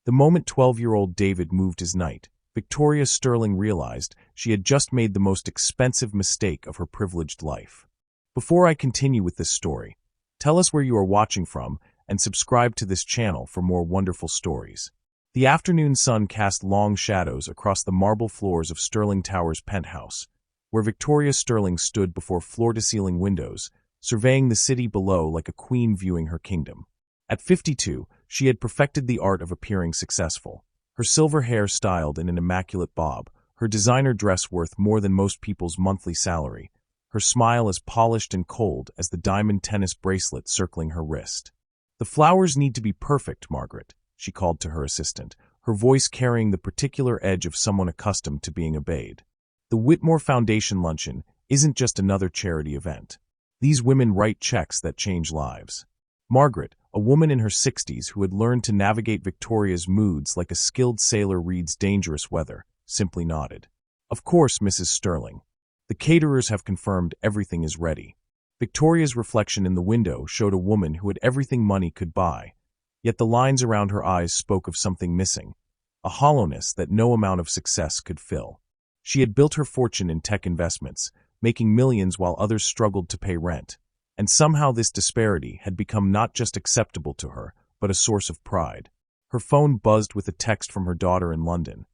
The moment 12-year-old David moved his knight, Victoria Sterling realized she had just made the most expensive mistake of her privileged life. Before I continue with this story, tell us where you are watching from and subscribe to this channel for more wonderful stories. The afternoon sun cast long shadows across the marble floors of Sterling Tower's penthouse, where Victoria Sterling stood before floor-to-ceiling windows, surveying the city below like a queen viewing her kingdom. At 52, she had perfected the art of appearing successful. Her silver hair styled in an immaculate bob, her designer dress worth more than most people's monthly salary, her smile as polished and cold as the diamond tennis bracelet circling her wrist. "The flowers need to be perfect, Margaret," she called to her assistant, her voice carrying the particular edge of someone accustomed to being obeyed. "The Whitmore Foundation luncheon isn't just another charity event. These women write checks that change lives." Margaret, a woman in her 60s who had learned to navigate Victoria's moods like a skilled sailor reads dangerous weather, simply nodded. "Of course, Mrs. Sterling. The caterers have confirmed everything is ready." Victoria's reflection in the window showed a woman who had everything money could buy, yet the lines around her eyes spoke of something missing, a hollowness that no amount of success could fill. She had built her fortune in tech investments, making millions while others struggled to pay rent, and somehow this disparity had become not just acceptable to her, but a source of pride. Her phone buzzed with a text from her daughter in London.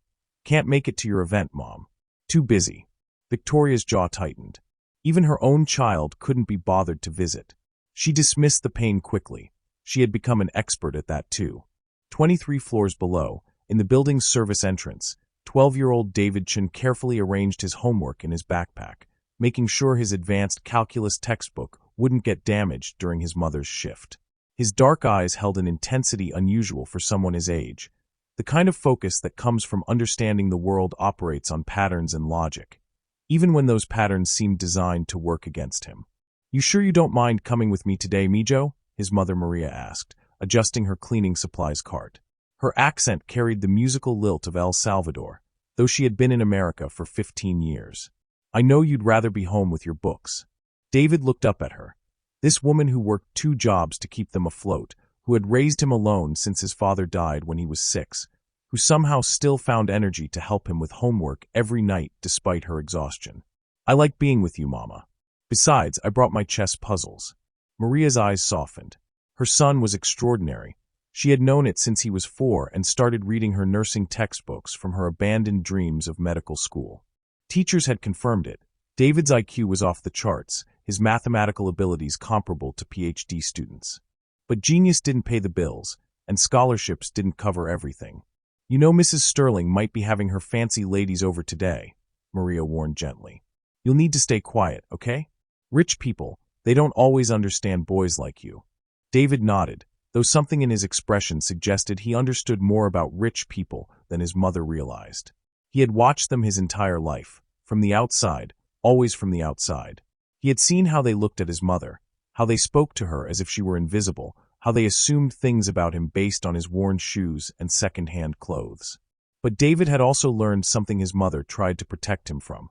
"Can't make it to your event, Mom. Too busy." Victoria's jaw tightened. Even her own child couldn't be bothered to visit. She dismissed the pain quickly. She had become an expert at that too. 23 floors below, in the building's service entrance, 12-year-old David Chen carefully arranged his homework in his backpack, making sure his advanced calculus textbook wouldn't get damaged during his mother's shift. His dark eyes held an intensity unusual for someone his age, the kind of focus that comes from understanding the world operates on patterns and logic, even when those patterns seemed designed to work against him. "You sure you don't mind coming with me today, Mijo?" his mother Maria asked, adjusting her cleaning supplies cart. Her accent carried the musical lilt of El Salvador, though she had been in America for 15 years. "I know you'd rather be home with your books." David looked up at her. This woman who worked 2 jobs to keep them afloat, who had raised him alone since his father died when he was 6, who somehow still found energy to help him with homework every night despite her exhaustion. "I like being with you, Mama. Besides, I brought my chess puzzles." Maria's eyes softened. Her son was extraordinary. She had known it since he was 4 and started reading her nursing textbooks from her abandoned dreams of medical school. Teachers had confirmed it. David's IQ was off the charts, his mathematical abilities comparable to PhD students. But genius didn't pay the bills, and scholarships didn't cover everything. "You know Mrs. Sterling might be having her fancy ladies over today," Maria warned gently. "You'll need to stay quiet, okay? Rich people, they don't always understand boys like you." David nodded, though something in his expression suggested he understood more about rich people than his mother realized. He had watched them his entire life, from the outside, always from the outside. He had seen how they looked at his mother, how they spoke to her as if she were invisible, how they assumed things about him based on his worn shoes and second-hand clothes. But David had also learned something his mother tried to protect him from.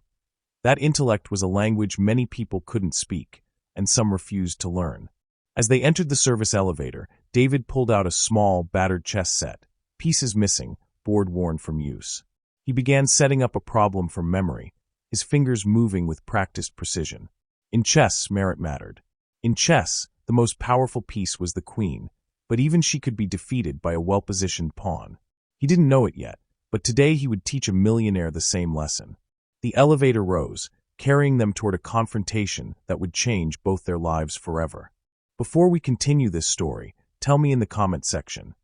That intellect was a language many people couldn't speak, and some refused to learn. As they entered the service elevator, David pulled out a small, battered chess set, pieces missing, board worn from use. He began setting up a problem from memory, his fingers moving with practiced precision. In chess, merit mattered. In chess, the most powerful piece was the queen, but even she could be defeated by a well-positioned pawn. He didn't know it yet, but today he would teach a millionaire the same lesson. The elevator rose, carrying them toward a confrontation that would change both their lives forever. Before we continue this story, tell me in the comment section,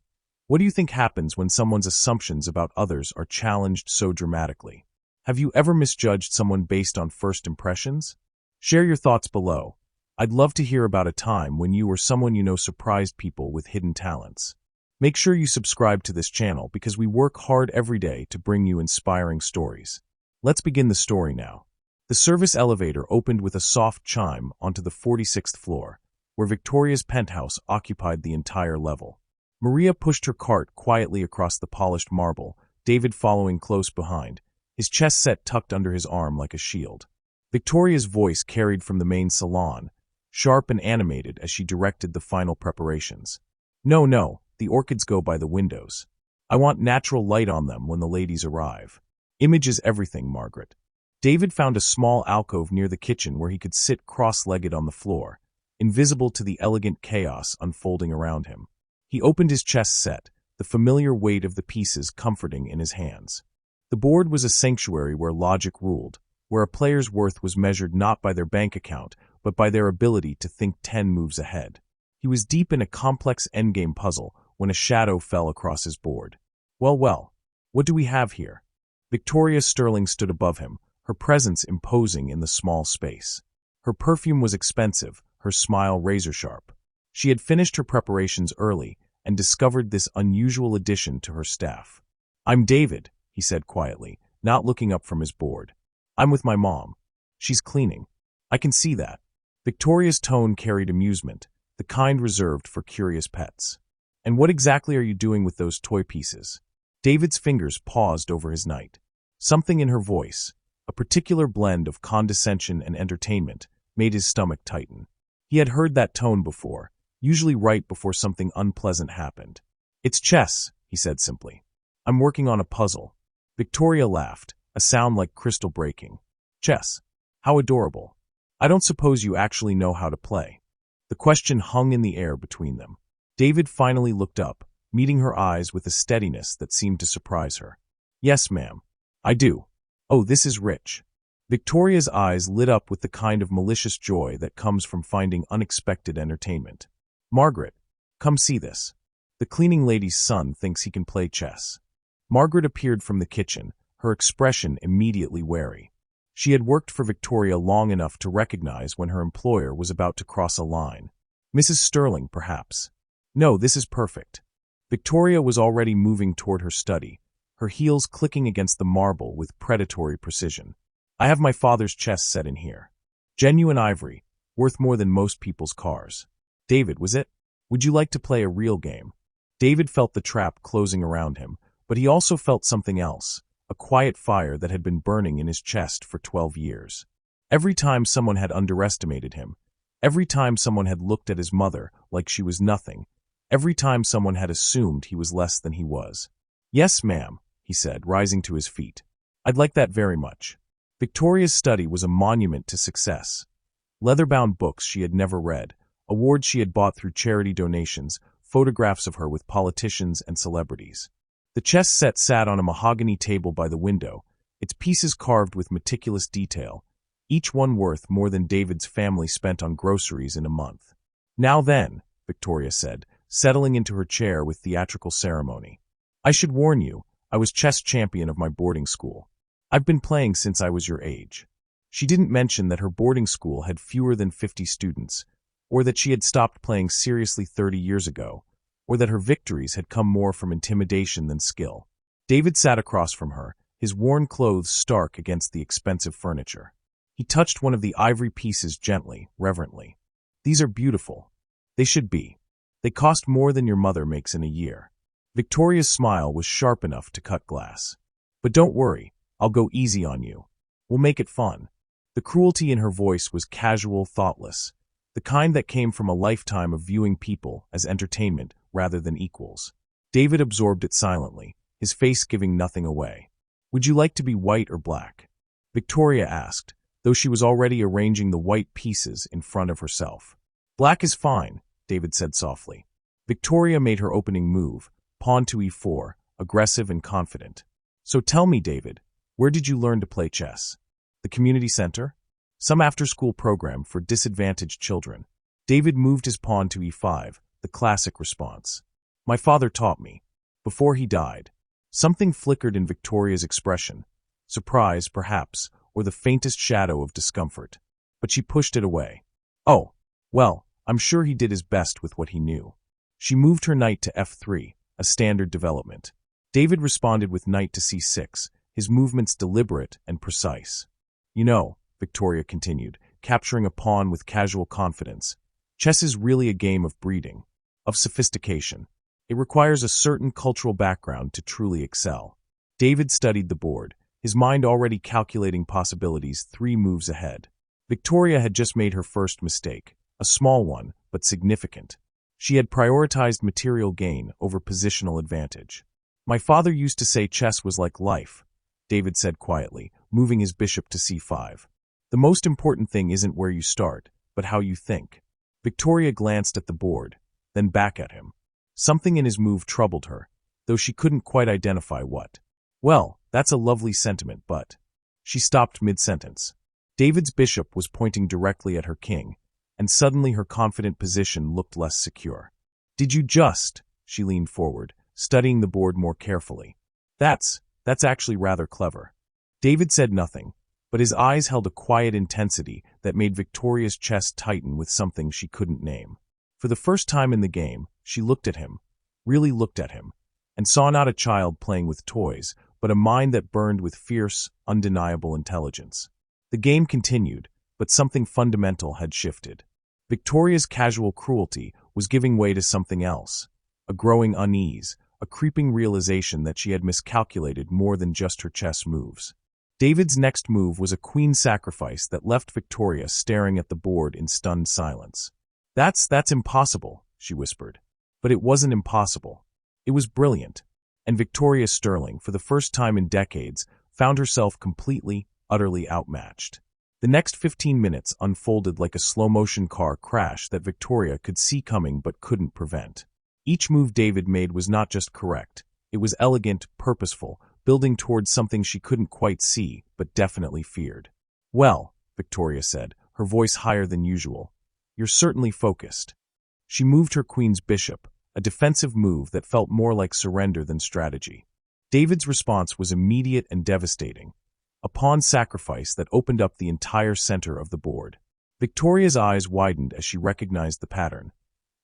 what do you think happens when someone's assumptions about others are challenged so dramatically? Have you ever misjudged someone based on first impressions? Share your thoughts below. I'd love to hear about a time when you or someone you know surprised people with hidden talents. Make sure you subscribe to this channel because we work hard every day to bring you inspiring stories. Let's begin the story now. The service elevator opened with a soft chime onto the 46th floor, where Victoria's penthouse occupied the entire level. Maria pushed her cart quietly across the polished marble, David following close behind, his chess set tucked under his arm like a shield. Victoria's voice carried from the main salon, sharp and animated as she directed the final preparations. No, the orchids go by the windows. I want natural light on them when the ladies arrive. Image is everything, Margaret. David found a small alcove near the kitchen where he could sit cross-legged on the floor, invisible to the elegant chaos unfolding around him. He opened his chess set, the familiar weight of the pieces comforting in his hands. The board was a sanctuary where logic ruled, where a player's worth was measured not by their bank account, but by their ability to think 10 moves ahead. He was deep in a complex endgame puzzle when a shadow fell across his board. Well, what do we have here? Victoria Sterling stood above him, her presence imposing in the small space. Her perfume was expensive, her smile razor-sharp. She had finished her preparations early and discovered this unusual addition to her staff. I'm David, he said quietly, not looking up from his board. I'm with my mom. She's cleaning. I can see that. Victoria's tone carried amusement, the kind reserved for curious pets. And what exactly are you doing with those toy pieces? David's fingers paused over his knight. Something in her voice, a particular blend of condescension and entertainment, made his stomach tighten. He had heard that tone before, usually right before something unpleasant happened. It's chess, he said simply. I'm working on a puzzle. Victoria laughed, a sound like crystal breaking. Chess. How adorable. I don't suppose you actually know how to play. The question hung in the air between them. David finally looked up, meeting her eyes with a steadiness that seemed to surprise her. Yes, ma'am. I do. Oh, this is rich. Victoria's eyes lit up with the kind of malicious joy that comes from finding unexpected entertainment. Margaret, come see this. The cleaning lady's son thinks he can play chess. Margaret appeared from the kitchen, her expression immediately wary. She had worked for Victoria long enough to recognize when her employer was about to cross a line. Mrs. Sterling, perhaps. No, this is perfect. Victoria was already moving toward her study, her heels clicking against the marble with predatory precision. I have my father's chess set in here. Genuine ivory, worth more than most people's cars. David, was it? Would you like to play a real game? David felt the trap closing around him, but he also felt something else, a quiet fire that had been burning in his chest for 12 years. Every time someone had underestimated him, every time someone had looked at his mother like she was nothing, every time someone had assumed he was less than he was. Yes, ma'am, he said, rising to his feet. I'd like that very much. Victoria's study was a monument to success. Leather-bound books she had never read, awards she had bought through charity donations, photographs of her with politicians and celebrities. The chess set sat on a mahogany table by the window, its pieces carved with meticulous detail, each one worth more than David's family spent on groceries in a month. Now then, Victoria said, settling into her chair with theatrical ceremony. I should warn you, I was chess champion of my boarding school. I've been playing since I was your age. She didn't mention that her boarding school had fewer than 50 students, or that she had stopped playing seriously 30 years ago, or that her victories had come more from intimidation than skill. David sat across from her, his worn clothes stark against the expensive furniture. He touched one of the ivory pieces gently, reverently. These are beautiful. They should be. They cost more than your mother makes in a year. Victoria's smile was sharp enough to cut glass. But don't worry, I'll go easy on you. We'll make it fun. The cruelty in her voice was casual, thoughtless, the kind that came from a lifetime of viewing people as entertainment rather than equals. David absorbed it silently, his face giving nothing away. Would you like to be white or black? Victoria asked, though she was already arranging the white pieces in front of herself. Black is fine, David said softly. Victoria made her opening move, pawn to e4, aggressive and confident. So tell me, David, where did you learn to play chess? The community center? Some after-school program for disadvantaged children. David moved his pawn to e5, the classic response. My father taught me. Before he died. Something flickered in Victoria's expression. Surprise, perhaps, or the faintest shadow of discomfort. But she pushed it away. Oh, well, I'm sure he did his best with what he knew. She moved her knight to f3, a standard development. David responded with knight to c6, his movements deliberate and precise. You know, Victoria continued, capturing a pawn with casual confidence, chess is really a game of breeding, of sophistication. It requires a certain cultural background to truly excel. David studied the board, his mind already calculating possibilities 3 moves ahead. Victoria had just made her first mistake, a small one, but significant. She had prioritized material gain over positional advantage. My father used to say chess was like life, David said quietly, moving his bishop to c5. The most important thing isn't where you start, but how you think. Victoria glanced at the board, then back at him. Something in his move troubled her, though she couldn't quite identify what. Well, that's a lovely sentiment, but... She stopped mid-sentence. David's bishop was pointing directly at her king, and suddenly her confident position looked less secure. Did you just... She leaned forward, studying the board more carefully. That's actually rather clever. David said nothing, but his eyes held a quiet intensity that made Victoria's chest tighten with something she couldn't name. For the first time in the game, she looked at him, really looked at him, and saw not a child playing with toys, but a mind that burned with fierce, undeniable intelligence. The game continued, but something fundamental had shifted. Victoria's casual cruelty was giving way to something else, a growing unease, a creeping realization that she had miscalculated more than just her chess moves. David's next move was a queen sacrifice that left Victoria staring at the board in stunned silence. That's impossible, she whispered. But it wasn't impossible. It was brilliant. And Victoria Sterling, for the first time in decades, found herself completely, utterly outmatched. The next 15 minutes unfolded like a slow-motion car crash that Victoria could see coming but couldn't prevent. Each move David made was not just correct. It was elegant, purposeful, building towards something she couldn't quite see, but definitely feared. Well, Victoria said, her voice higher than usual, you're certainly focused. She moved her queen's bishop, a defensive move that felt more like surrender than strategy. David's response was immediate and devastating, a pawn sacrifice that opened up the entire center of the board. Victoria's eyes widened as she recognized the pattern.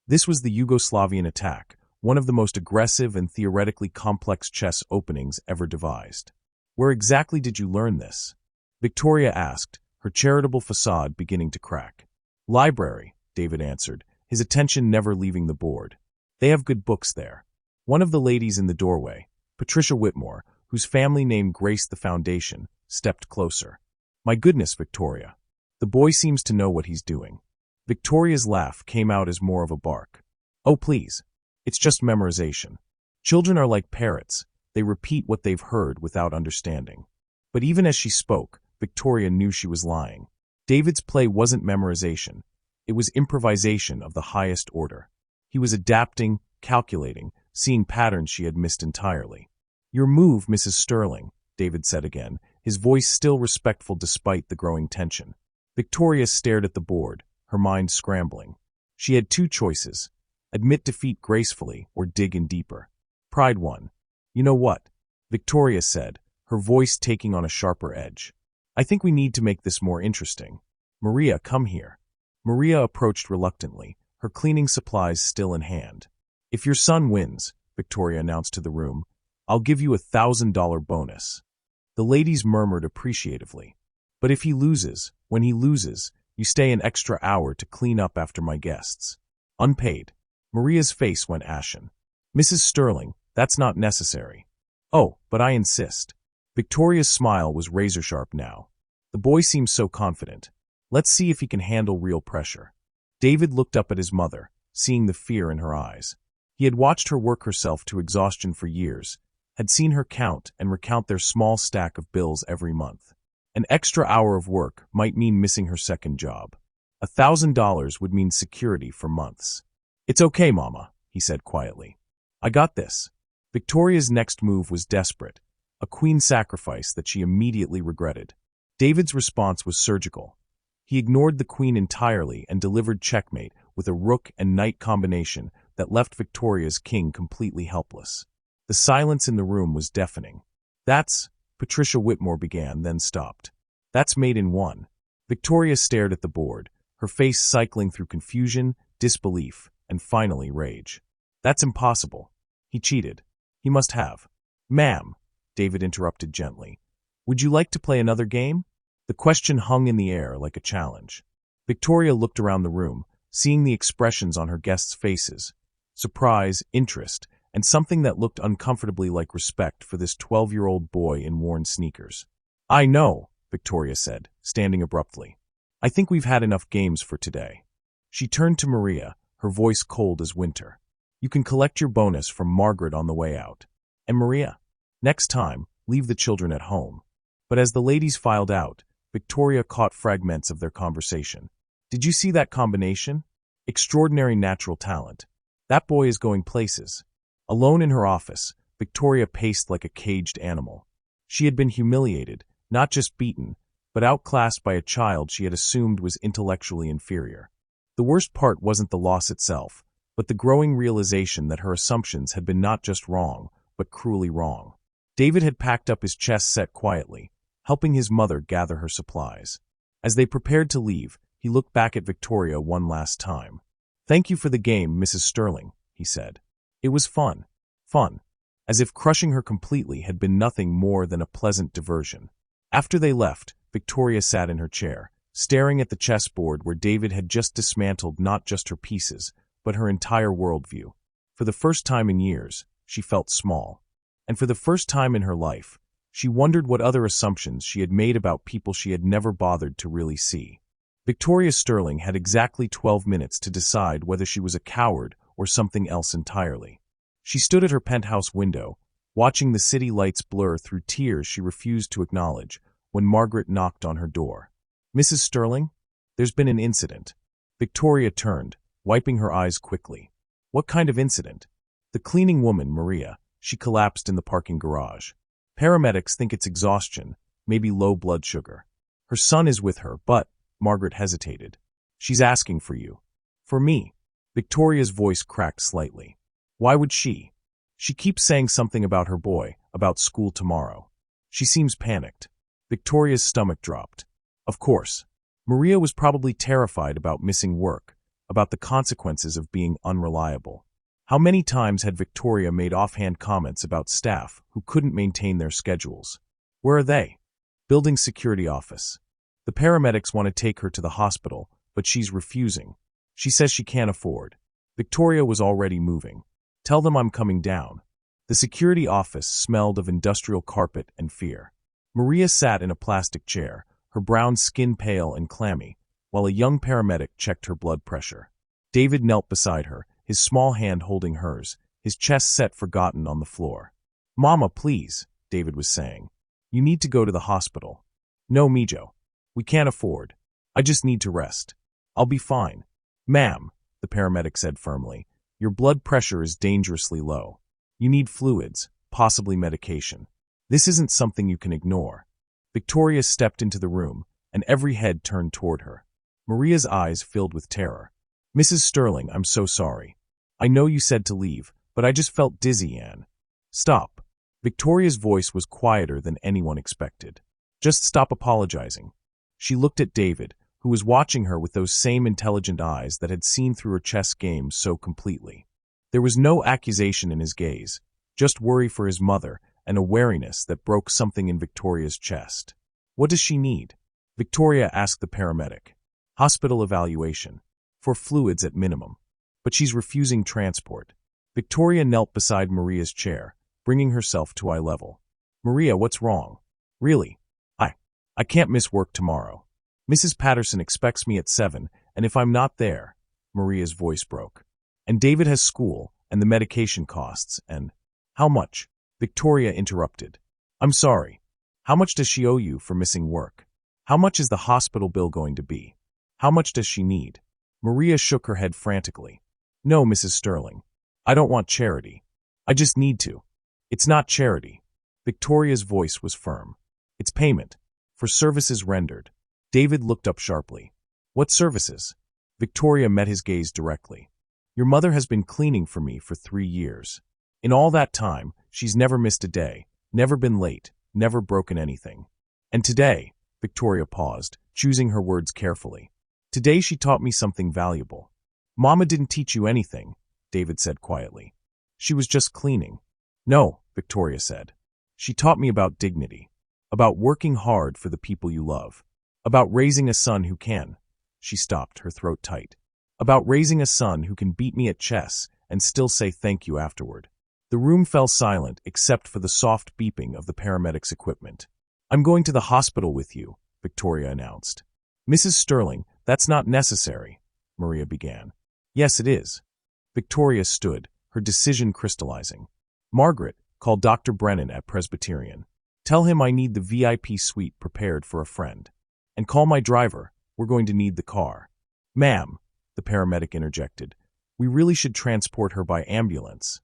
This was the Yugoslavian attack, one of the most aggressive and theoretically complex chess openings ever devised. Where exactly did you learn this? Victoria asked, her charitable facade beginning to crack. Library, David answered, his attention never leaving the board. They have good books there. One of the ladies in the doorway, Patricia Whitmore, whose family name graced the foundation, stepped closer. My goodness, Victoria. The boy seems to know what he's doing. Victoria's laugh came out as more of a bark. Oh, please. It's just memorization. Children are like parrots. They repeat what they've heard without understanding. But even as she spoke, Victoria knew she was lying. David's play wasn't memorization. It was improvisation of the highest order. He was adapting, calculating, seeing patterns she had missed entirely. Your move, Mrs. Sterling, David said again, his voice still respectful despite the growing tension. Victoria stared at the board, her mind scrambling. She had two choices: admit defeat gracefully or dig in deeper. Pride won. You know what? Victoria said, her voice taking on a sharper edge. I think we need to make this more interesting. Maria, come here. Maria approached reluctantly, her cleaning supplies still in hand. If your son wins, Victoria announced to the room, I'll give you $1,000 bonus. The ladies murmured appreciatively. But if he loses, when he loses, you stay an extra hour to clean up after my guests. Unpaid. Maria's face went ashen. Mrs. Sterling, that's not necessary. Oh, but I insist. Victoria's smile was razor-sharp now. The boy seems so confident. Let's see if he can handle real pressure. David looked up at his mother, seeing the fear in her eyes. He had watched her work herself to exhaustion for years, had seen her count and recount their small stack of bills every month. An extra hour of work might mean missing her second job. $1,000 would mean security for months. It's okay, Mama, he said quietly. I got this. Victoria's next move was desperate, a queen sacrifice that she immediately regretted. David's response was surgical. He ignored the queen entirely and delivered checkmate with a rook and knight combination that left Victoria's king completely helpless. The silence in the room was deafening. That's, Patricia Whitmore began, then stopped. That's mate in one. Victoria stared at the board, her face cycling through confusion, disbelief, and finally rage. That's impossible. He cheated. He must have. Ma'am, David interrupted gently. Would you like to play another game? The question hung in the air like a challenge. Victoria looked around the room, seeing the expressions on her guests' faces. Surprise, interest, and something that looked uncomfortably like respect for this 12-year-old boy in worn sneakers. I know, Victoria said, standing abruptly. I think we've had enough games for today. She turned to Maria, her voice cold as winter. You can collect your bonus from Margaret on the way out. And Maria? Next time, leave the children at home. But as the ladies filed out, Victoria caught fragments of their conversation. Did you see that combination? Extraordinary natural talent. That boy is going places. Alone in her office, Victoria paced like a caged animal. She had been humiliated, not just beaten, but outclassed by a child she had assumed was intellectually inferior. The worst part wasn't the loss itself, but the growing realization that her assumptions had been not just wrong, but cruelly wrong. David had packed up his chest set quietly, helping his mother gather her supplies. As they prepared to leave, he looked back at Victoria one last time. "Thank you for the game, Mrs. Sterling," he said. "It was fun. Fun." As if crushing her completely had been nothing more than a pleasant diversion. After they left, Victoria sat in her chair, staring at the chessboard where David had just dismantled not just her pieces, but her entire worldview. For the first time in years, she felt small. And for the first time in her life, she wondered what other assumptions she had made about people she had never bothered to really see. Victoria Sterling had exactly 12 minutes to decide whether she was a coward or something else entirely. She stood at her penthouse window, watching the city lights blur through tears she refused to acknowledge, when Margaret knocked on her door. "Mrs. Sterling? There's been an incident." Victoria turned, wiping her eyes quickly. "What kind of incident?" "The cleaning woman, Maria. She collapsed in the parking garage. Paramedics think it's exhaustion, maybe low blood sugar. Her son is with her, but," Margaret hesitated, "she's asking for you." "For me?" Victoria's voice cracked slightly. "Why would she? She keeps saying something about her boy, about school tomorrow. She seems panicked." Victoria's stomach dropped. Of course. Maria was probably terrified about missing work, about the consequences of being unreliable. How many times had Victoria made offhand comments about staff who couldn't maintain their schedules? "Where are they?" "Building security office. The paramedics want to take her to the hospital, but she's refusing. She says she can't afford." Victoria was already moving. "Tell them I'm coming down." The security office smelled of industrial carpet and fear. Maria sat in a plastic chair, her brown skin pale and clammy, while a young paramedic checked her blood pressure. David knelt beside her, his small hand holding hers, his chest set forgotten on the floor. "Mama, please," David was saying. "You need to go to the hospital." "No, Mijo. We can't afford. I just need to rest. I'll be fine." "Ma'am," the paramedic said firmly, "your blood pressure is dangerously low. You need fluids, possibly medication. This isn't something you can ignore." Victoria stepped into the room, and every head turned toward her. Maria's eyes filled with terror. "Mrs. Sterling, I'm so sorry. I know you said to leave, but I just felt dizzy and—" "Stop." Victoria's voice was quieter than anyone expected. "Just stop apologizing." She looked at David, who was watching her with those same intelligent eyes that had seen through her chess game so completely. There was no accusation in his gaze, just worry for his mother and a wariness that broke something in Victoria's chest. "What does she need?" Victoria asked the paramedic. "Hospital evaluation. For fluids at minimum. But she's refusing transport." Victoria knelt beside Maria's chair, bringing herself to eye level. "Maria, what's wrong? Really? I can't miss work tomorrow. Mrs. Patterson expects me at 7, and if I'm not there—" Maria's voice broke. "And David has school, and the medication costs, and—" "How much?" Victoria interrupted. "I'm sorry. How much does she owe you for missing work? How much is the hospital bill going to be? How much does she need?" Maria shook her head frantically. "No, Mrs. Sterling. I don't want charity. I just need to." "It's not charity." Victoria's voice was firm. "It's payment. For services rendered." David looked up sharply. "What services?" Victoria met his gaze directly. "Your mother has been cleaning for me for 3 years. In all that time, she's never missed a day, never been late, never broken anything. And today," Victoria paused, choosing her words carefully. "Today she taught me something valuable." "Mama didn't teach you anything," David said quietly. "She was just cleaning." "No," Victoria said. "She taught me about dignity, about working hard for the people you love, about raising a son who can—" She stopped, her throat tight. "About raising a son who can beat me at chess and still say thank you afterward." The room fell silent except for the soft beeping of the paramedics' equipment. "I'm going to the hospital with you," Victoria announced. "Mrs. Sterling, that's not necessary," Maria began. "Yes, it is." Victoria stood, her decision crystallizing. "Margaret, Call Dr. Brennan at Presbyterian. Tell him I need the VIP suite prepared for a friend. And call my driver. We're going to need the car. Ma'am, the paramedic interjected, we really should transport her by ambulance.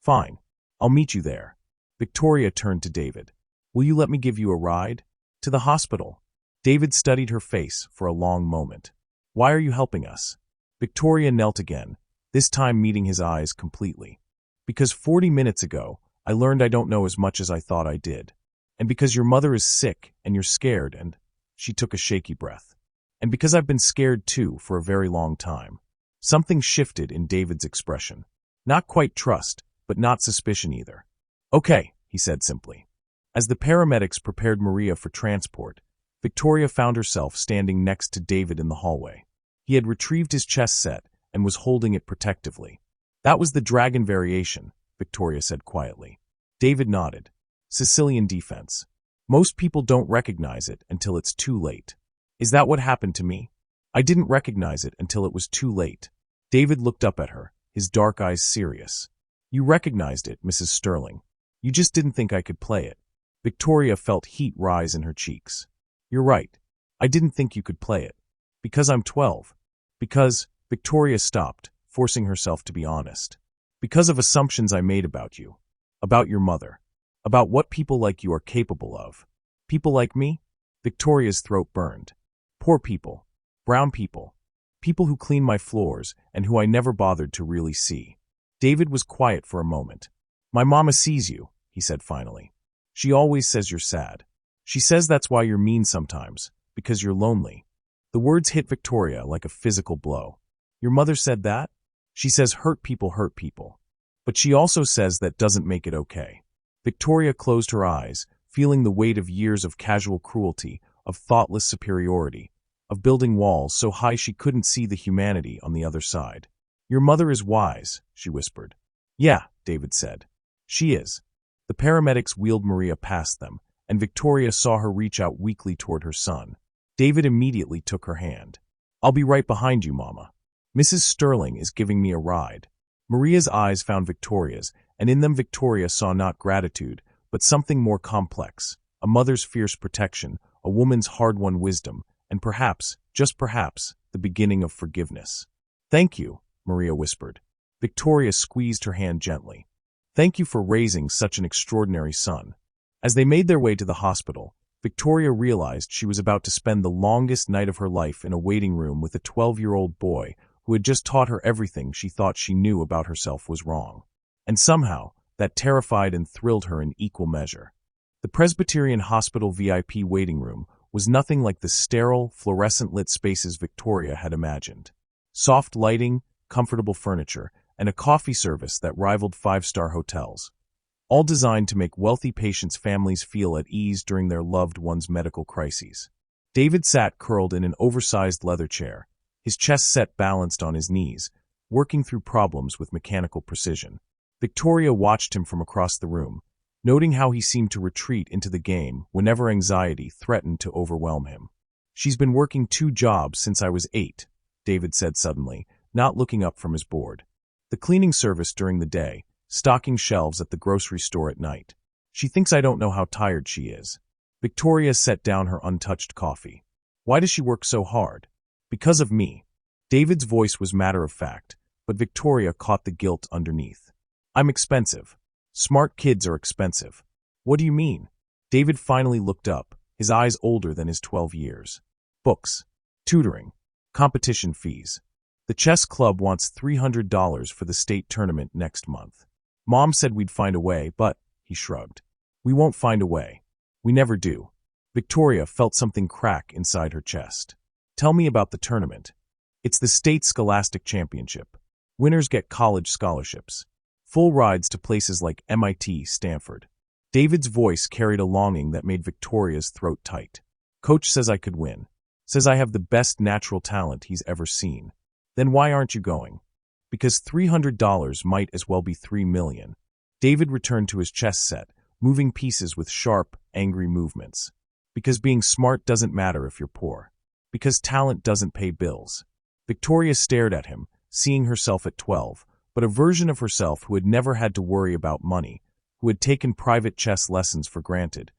Fine. I'll meet you there. Victoria turned to David. Will you let me give you a ride? To the hospital. David studied her face for a long moment. Why are you helping us? Victoria knelt again, this time meeting his eyes completely. Because 40 minutes ago, I learned I don't know as much as I thought I did. And because your mother is sick and you're scared and… She took a shaky breath. And because I've been scared too for a very long time. Something shifted in David's expression. Not quite trust, but not suspicion either. Okay, he said simply. As the paramedics prepared Maria for transport, Victoria found herself standing next to David in the hallway. He had retrieved his chess set and was holding it protectively. That was the dragon variation, Victoria said quietly. David nodded. Sicilian defense. Most people don't recognize it until it's too late. Is that what happened to me? I didn't recognize it until it was too late. David looked up at her, his dark eyes serious. You recognized it, Mrs. Sterling. You just didn't think I could play it. Victoria felt heat rise in her cheeks. You're right. I didn't think you could play it. Because I'm 12. Because… Victoria stopped, forcing herself to be honest. Because of assumptions I made about you. About your mother. About what people like you are capable of. People like me? Victoria's throat burned. Poor people. Brown people. People who clean my floors and who I never bothered to really see. David was quiet for a moment. My mama sees you, he said finally. She always says you're sad. She says that's why you're mean sometimes, because you're lonely. The words hit Victoria like a physical blow. Your mother said that? She says hurt people. But she also says that doesn't make it okay. Victoria closed her eyes, feeling the weight of years of casual cruelty, of thoughtless superiority, of building walls so high she couldn't see the humanity on the other side. Your mother is wise, she whispered. Yeah, David said. She is. The paramedics wheeled Maria past them, and Victoria saw her reach out weakly toward her son. David immediately took her hand. I'll be right behind you, Mama. Mrs. Sterling is giving me a ride. Maria's eyes found Victoria's, and in them Victoria saw not gratitude, but something more complex, a mother's fierce protection, a woman's hard-won wisdom, and perhaps, just perhaps, the beginning of forgiveness. Thank you, Maria whispered. Victoria squeezed her hand gently. Thank you for raising such an extraordinary son. As they made their way to the hospital, Victoria realized she was about to spend the longest night of her life in a waiting room with a 12-year-old boy who had just taught her everything she thought she knew about herself was wrong. And somehow, that terrified and thrilled her in equal measure. The Presbyterian Hospital VIP waiting room was nothing like the sterile, fluorescent-lit spaces Victoria had imagined. Soft lighting, comfortable furniture, and a coffee service that rivaled five-star hotels. All designed to make wealthy patients' families feel at ease during their loved one's medical crises. David sat curled in an oversized leather chair, his chest set balanced on his knees, working through problems with mechanical precision. Victoria watched him from across the room, noting how he seemed to retreat into the game whenever anxiety threatened to overwhelm him. She's been working 2 jobs since I was 8, David said suddenly, not looking up from his board. The cleaning service during the day, stocking shelves at the grocery store at night. She thinks I don't know how tired she is. Victoria set down her untouched coffee. Why does she work so hard? Because of me. David's voice was matter-of-fact, but Victoria caught the guilt underneath. I'm expensive. Smart kids are expensive. What do you mean? David finally looked up, his eyes older than his 12 years. Books, tutoring, competition fees. The chess club wants $300 for the state tournament next month. Mom said we'd find a way, but, he shrugged. We won't find a way. We never do. Victoria felt something crack inside her chest. Tell me about the tournament. It's the state scholastic championship. Winners get college scholarships. Full rides to places like MIT, Stanford. David's voice carried a longing that made Victoria's throat tight. Coach says I could win. Says I have the best natural talent he's ever seen. Then why aren't you going? Because $300 might as well be $3 million. David returned to his chess set, moving pieces with sharp, angry movements. Because being smart doesn't matter if you're poor. Because talent doesn't pay bills. Victoria stared at him, seeing herself at 12, but a version of herself who had never had to worry about money, who had taken private chess lessons for granted,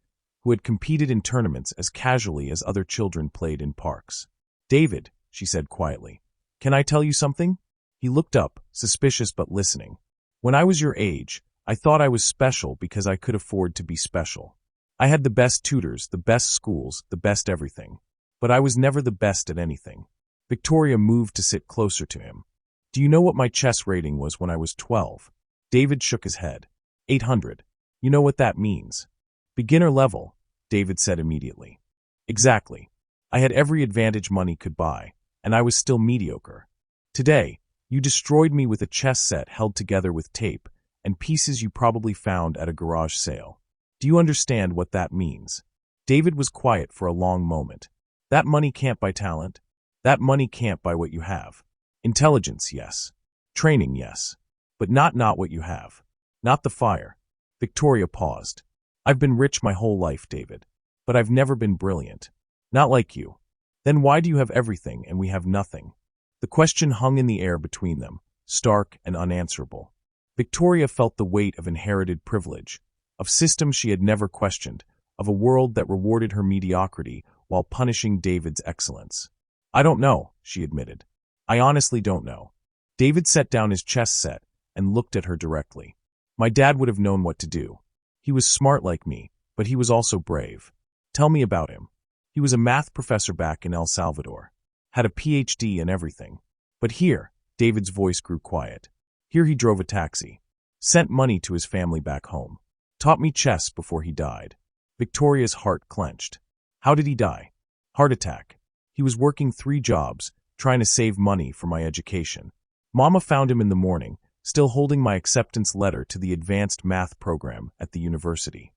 who had competed in tournaments as casually as other children played in parks. "David," she said quietly, "can I tell you something?" He looked up, suspicious but listening. "When I was your age, I thought I was special because I could afford to be special. I had the best tutors, the best schools, the best everything. But I was never the best at anything." Victoria moved to sit closer to him. "Do you know what my chess rating was when I was 12? David shook his head. 800. You know what that means? "Beginner level," David said immediately. "Exactly. I had every advantage money could buy, and I was still mediocre. Today, you destroyed me with a chess set held together with tape and pieces you probably found at a garage sale. Do you understand what that means?" David was quiet for a long moment. "That money can't buy talent. That money can't buy what you have. Intelligence, yes. Training, yes. But not what you have. Not the fire." Victoria paused. "I've been rich my whole life, David. But I've never been brilliant. Not like you. Then why do you have everything and we have nothing?" The question hung in the air between them, stark and unanswerable. Victoria felt the weight of inherited privilege, of systems she had never questioned, of a world that rewarded her mediocrity while punishing David's excellence. "I don't know," she admitted. "I honestly don't know." David set down his chess set and looked at her directly. "My dad would have known what to do. He was smart like me, but he was also brave. Tell me about him." "He was a math professor back in El Salvador. Had a PhD and everything. But here," David's voice grew quiet, "here he drove a taxi. Sent money to his family back home. Taught me chess before he died." Victoria's heart clenched. "How did he die?" "Heart attack. He was working 3 jobs, trying to save money for my education. Mama found him in the morning, still holding my acceptance letter to the advanced math program at the university."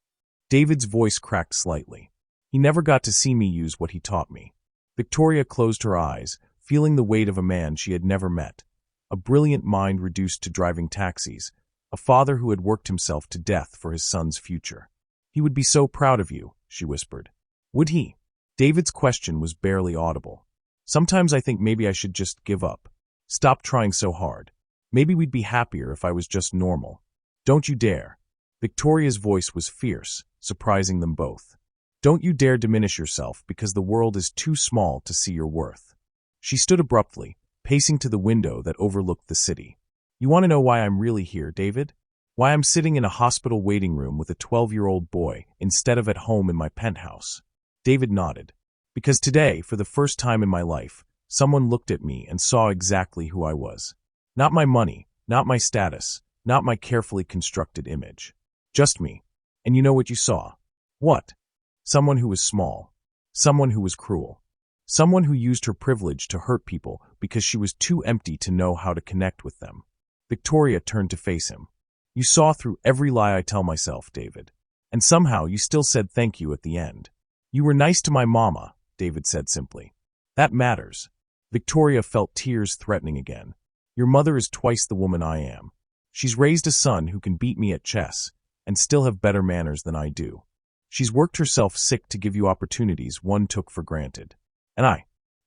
David's voice cracked slightly. "He never got to see me use what he taught me." Victoria closed her eyes, feeling the weight of a man she had never met. A brilliant mind reduced to driving taxis, a father who had worked himself to death for his son's future. "He would be so proud of you," she whispered. "Would he?" David's question was barely audible. "Sometimes I think maybe I should just give up. Stop trying so hard. Maybe we'd be happier if I was just normal." "Don't you dare." Victoria's voice was fierce, surprising them both. "Don't you dare diminish yourself because the world is too small to see your worth." She stood abruptly, pacing to the window that overlooked the city. "You want to know why I'm really here, David? Why I'm sitting in a hospital waiting room with a 12-year-old boy instead of at home in my penthouse?" David nodded. "Because today, for the first time in my life, someone looked at me and saw exactly who I was. Not my money, not my status, not my carefully constructed image. Just me. And you know what you saw? What? Someone who was small. Someone who was cruel. Someone who used her privilege to hurt people because she was too empty to know how to connect with them." Victoria turned to face him. "You saw through every lie I tell myself, David. And somehow you still said thank you at the end." "You were nice to my mama," David said simply. "That matters." Victoria felt tears threatening again. "Your mother is twice the woman I am. She's raised a son who can beat me at chess and still have better manners than I do. She's worked herself sick to give you opportunities one took for granted. And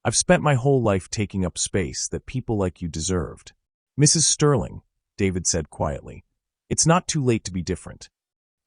I've spent my whole life taking up space that people like you deserved." "Mrs. Sterling," David said quietly, "it's not too late to be different."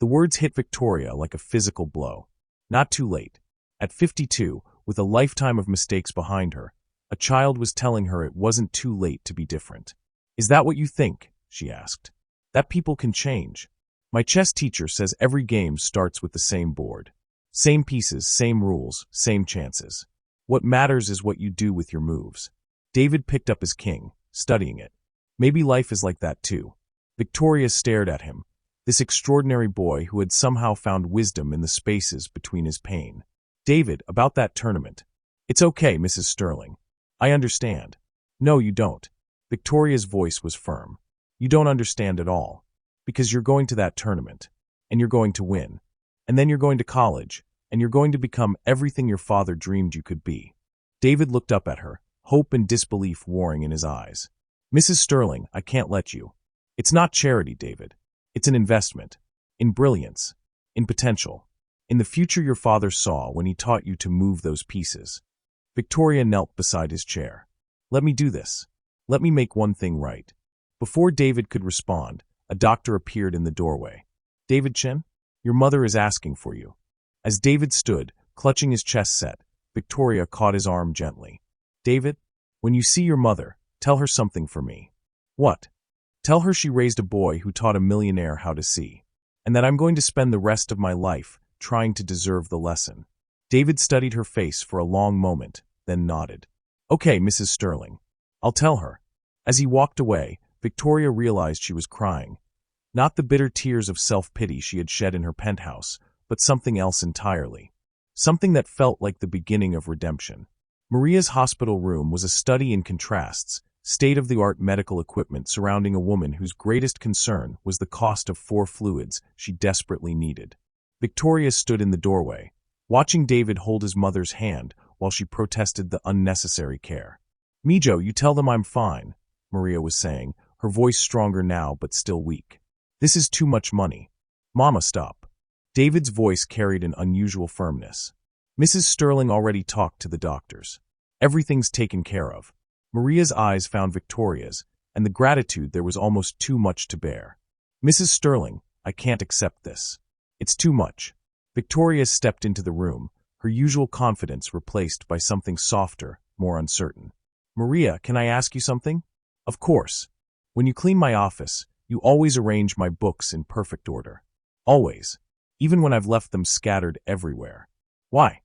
The words hit Victoria like a physical blow. Not too late. At 52, with a lifetime of mistakes behind her, a child was telling her it wasn't too late to be different. "Is that what you think?" she asked. "That people can change? My chess teacher says every game starts with the same board. Same pieces, same rules, same chances. What matters is what you do with your moves." David picked up his king, studying it. Maybe life is like that too. Victoria stared at him, this extraordinary boy who had somehow found wisdom in the spaces between his pain. "David, about that tournament." "It's okay, Mrs. Sterling. I understand." "No, you don't." Victoria's voice was firm. "You don't understand at all. Because you're going to that tournament, and you're going to win. And then you're going to college, and you're going to become everything your father dreamed you could be." David looked up at her, hope and disbelief warring in his eyes. "Mrs. Sterling, I can't let you. It's not charity, David. It's an investment. In brilliance. In potential. In the future your father saw when he taught you to move those pieces." Victoria knelt beside his chair. "Let me do this. Let me make one thing right." Before David could respond, a doctor appeared in the doorway. David Chin, your mother is asking for you. As David stood, clutching his chest set, Victoria caught his arm gently. David, when you see your mother, tell her something for me. What? Tell her she raised a boy who taught a millionaire how to see, and that I'm going to spend the rest of my life trying to deserve the lesson. David studied her face for a long moment, then nodded. Okay, Mrs. Sterling. I'll tell her. As he walked away, Victoria realized she was crying. Not the bitter tears of self-pity she had shed in her penthouse, but something else entirely. Something that felt like the beginning of redemption. Maria's hospital room was a study in contrasts, state-of-the-art medical equipment surrounding a woman whose greatest concern was the cost of 4 fluids she desperately needed. Victoria stood in the doorway, watching David hold his mother's hand while she protested the unnecessary care. Mijo, you tell them I'm fine, Maria was saying, her voice stronger now but still weak. This is too much money. Mama, stop. David's voice carried an unusual firmness. Mrs. Sterling already talked to the doctors. Everything's taken care of. Maria's eyes found Victoria's, and the gratitude there was almost too much to bear. Mrs. Sterling, I can't accept this. It's too much. Victoria stepped into the room, her usual confidence replaced by something softer, more uncertain. Maria, can I ask you something? Of course. When you clean my office, you always arrange my books in perfect order. Always. Even when I've left them scattered everywhere. Why?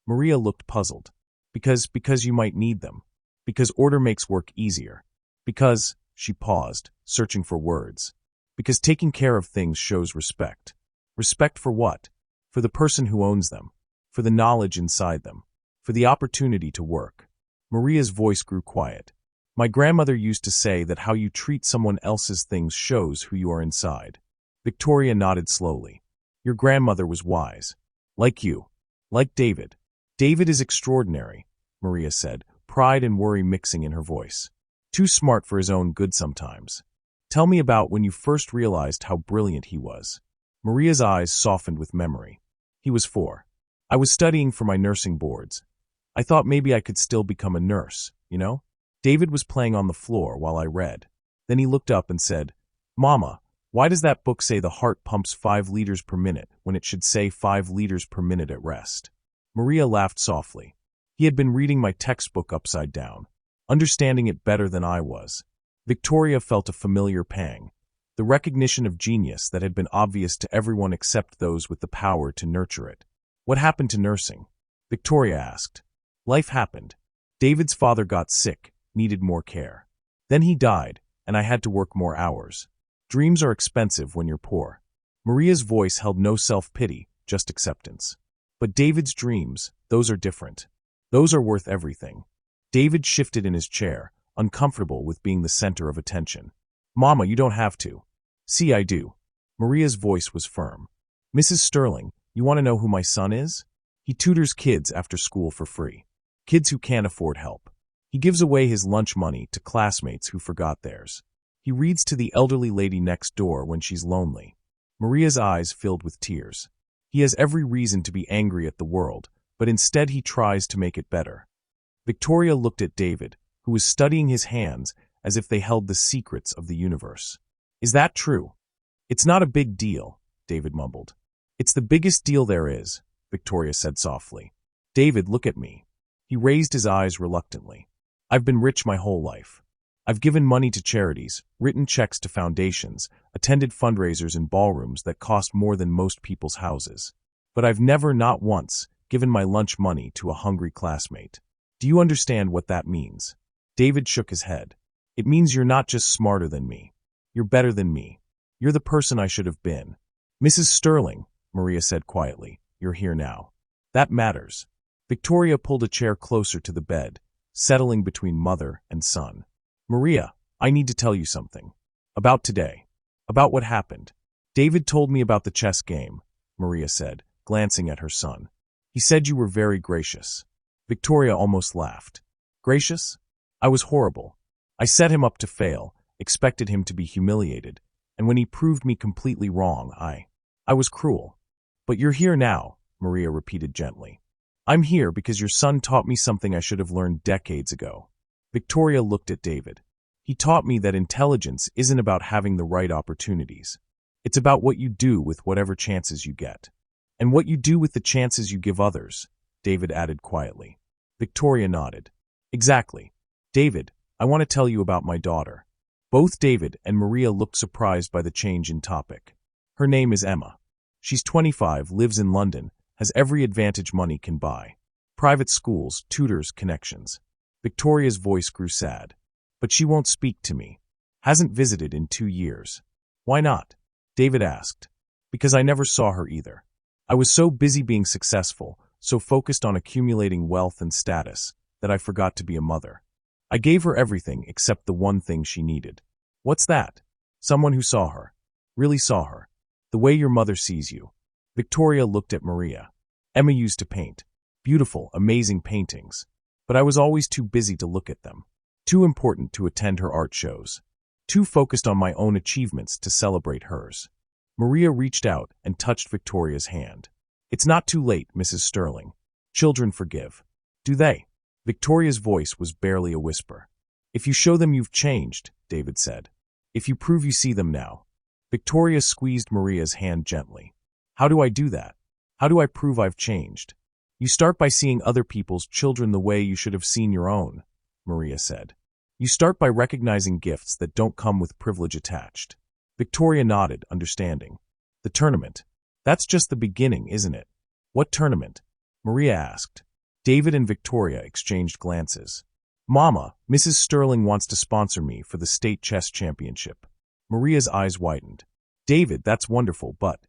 Maria looked puzzled. Because you might need them. Because order makes work easier. Because, she paused, searching for words. Because taking care of things shows respect. Respect for what? For the person who owns them. For the knowledge inside them. For the opportunity to work. Maria's voice grew quiet. My grandmother used to say that how you treat someone else's things shows who you are inside. Victoria nodded slowly. Your grandmother was wise. Like you. Like David. David is extraordinary, Maria said, pride and worry mixing in her voice. Too smart for his own good sometimes. Tell me about when you first realized how brilliant he was. Maria's eyes softened with memory. He was 4. I was studying for my nursing boards. I thought maybe I could still become a nurse, you know? David was playing on the floor while I read. Then he looked up and said, Mama, why does that book say the heart pumps 5 liters per minute when it should say 5 liters per minute at rest? Maria laughed softly. He had been reading my textbook upside down, understanding it better than I was. Victoria felt a familiar pang, the recognition of genius that had been obvious to everyone except those with the power to nurture it. What happened to nursing? Victoria asked. Life happened. David's father got sick, needed more care. Then he died, and I had to work more hours. Dreams are expensive when you're poor. Maria's voice held no self-pity, just acceptance. But David's dreams, those are different. Those are worth everything. David shifted in his chair, uncomfortable with being the center of attention. Mama, you don't have to. See, I do. Maria's voice was firm. Mrs. Sterling, you want to know who my son is? He tutors kids after school for free. Kids who can't afford help. He gives away his lunch money to classmates who forgot theirs. He reads to the elderly lady next door when she's lonely. Maria's eyes filled with tears. He has every reason to be angry at the world, but instead he tries to make it better. Victoria looked at David, who was studying his hands as if they held the secrets of the universe. Is that true? It's not a big deal, David mumbled. It's the biggest deal there is, Victoria said softly. David, look at me. He raised his eyes reluctantly. I've been rich my whole life. I've given money to charities, written checks to foundations, attended fundraisers in ballrooms that cost more than most people's houses. But I've never, not once, given my lunch money to a hungry classmate. Do you understand what that means? David shook his head. It means you're not just smarter than me. You're better than me. You're the person I should have been. Mrs. Sterling, Maria said quietly, you're here now. That matters. Victoria pulled a chair closer to the bed, settling between mother and son. Maria, I need to tell you something. About today. About what happened. David told me about the chess game, Maria said, glancing at her son. He said you were very gracious. Victoria almost laughed. Gracious? I was horrible. I set him up to fail, expected him to be humiliated, and when he proved me completely wrong, I was cruel. But you're here now, Maria repeated gently. I'm here because your son taught me something I should have learned decades ago. Victoria looked at David. He taught me that intelligence isn't about having the right opportunities. It's about what you do with whatever chances you get. And what you do with the chances you give others, David added quietly. Victoria nodded. Exactly. David, I want to tell you about my daughter. Both David and Maria looked surprised by the change in topic. Her name is Emma. She's 25, lives in London, has every advantage money can buy. Private schools, tutors, connections. Victoria's voice grew sad. But she won't speak to me. Hasn't visited in 2 years. Why not? David asked. Because I never saw her either. I was so busy being successful, so focused on accumulating wealth and status, that I forgot to be a mother. I gave her everything except the one thing she needed. What's that? Someone who saw her. Really saw her. The way your mother sees you. Victoria looked at Maria. Emma used to paint. Beautiful, amazing paintings. But I was always too busy to look at them. Too important to attend her art shows. Too focused on my own achievements to celebrate hers. Maria reached out and touched Victoria's hand. It's not too late, Mrs. Sterling. Children forgive. Do they? Victoria's voice was barely a whisper. If you show them you've changed, David said. If you prove you see them now. Victoria squeezed Maria's hand gently. How do I do that? How do I prove I've changed? You start by seeing other people's children the way you should have seen your own, Maria said. You start by recognizing gifts that don't come with privilege attached. Victoria nodded, understanding. The tournament. That's just the beginning, isn't it? What tournament? Maria asked. David and Victoria exchanged glances. Mama, Mrs. Sterling wants to sponsor me for the state chess championship. Maria's eyes widened. David, that's wonderful, but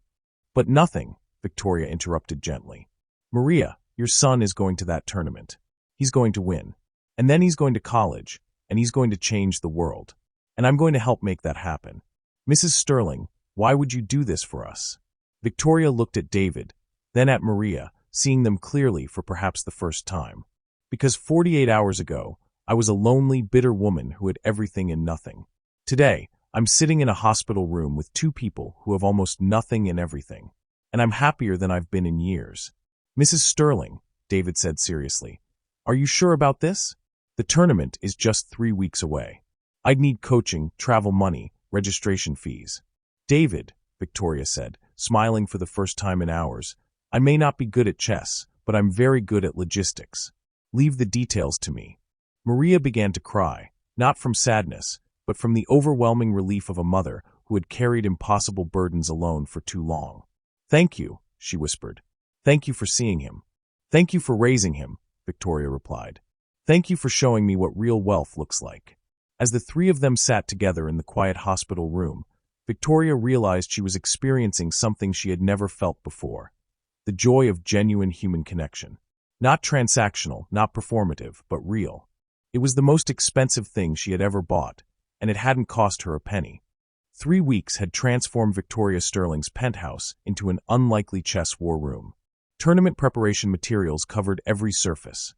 nothing, Victoria interrupted gently. Maria, your son is going to that tournament. He's going to win. And then he's going to college, and he's going to change the world. And I'm going to help make that happen. Mrs. Sterling, why would you do this for us? Victoria looked at David, then at Maria, seeing them clearly for perhaps the first time. Because 48 hours ago, I was a lonely, bitter woman who had everything and nothing. Today, I'm sitting in a hospital room with 2 people who have almost nothing and everything. And I'm happier than I've been in years. Mrs. Sterling, David said seriously, are you sure about this? The tournament is just 3 weeks away. I'd need coaching, travel money, registration fees. David, Victoria said, smiling for the first time in hours, I may not be good at chess, but I'm very good at logistics. Leave the details to me. Maria began to cry, not from sadness, but from the overwhelming relief of a mother who had carried impossible burdens alone for too long. Thank you, she whispered. Thank you for seeing him. Thank you for raising him, Victoria replied. Thank you for showing me what real wealth looks like. As the 3 of them sat together in the quiet hospital room, Victoria realized she was experiencing something she had never felt before. The joy of genuine human connection. Not transactional, not performative, but real. It was the most expensive thing she had ever bought, and it hadn't cost her a penny. 3 weeks had transformed Victoria Sterling's penthouse into an unlikely chess war room. Tournament preparation materials covered every surface.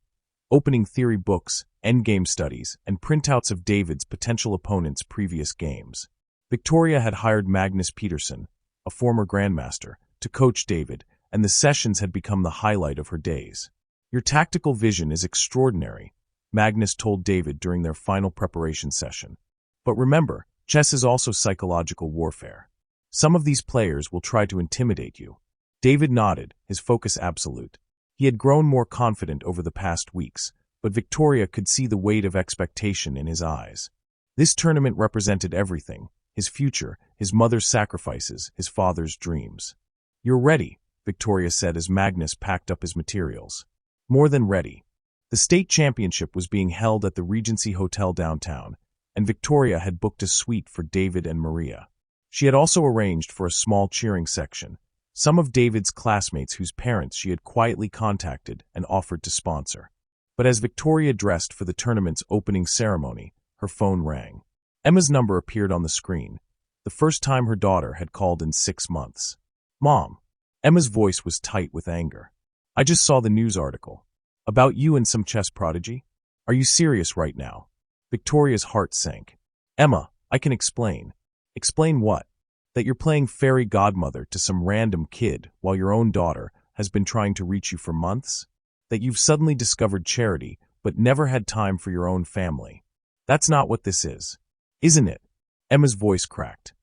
Opening theory books, endgame studies, and printouts of David's potential opponents' previous games. Victoria had hired Magnus Peterson, a former grandmaster, to coach David, and the sessions had become the highlight of her days. Your tactical vision is extraordinary, Magnus told David during their final preparation session. But remember, chess is also psychological warfare. Some of these players will try to intimidate you. David nodded, his focus absolute. He had grown more confident over the past weeks, but Victoria could see the weight of expectation in his eyes. This tournament represented everything: his future, his mother's sacrifices, his father's dreams. You're ready, Victoria said as Magnus packed up his materials. More than ready. The state championship was being held at the Regency Hotel downtown, and Victoria had booked a suite for David and Maria. She had also arranged for a small cheering section, some of David's classmates whose parents she had quietly contacted and offered to sponsor. But as Victoria dressed for the tournament's opening ceremony, her phone rang. Emma's number appeared on the screen, the first time her daughter had called in 6 months. Mom. Emma's voice was tight with anger. I just saw the news article. About you and some chess prodigy? Are you serious right now? Victoria's heart sank. Emma, I can explain. Explain what? That you're playing fairy godmother to some random kid while your own daughter has been trying to reach you for months? That you've suddenly discovered charity but never had time for your own family? That's not what this is. Isn't it? Emma's voice cracked.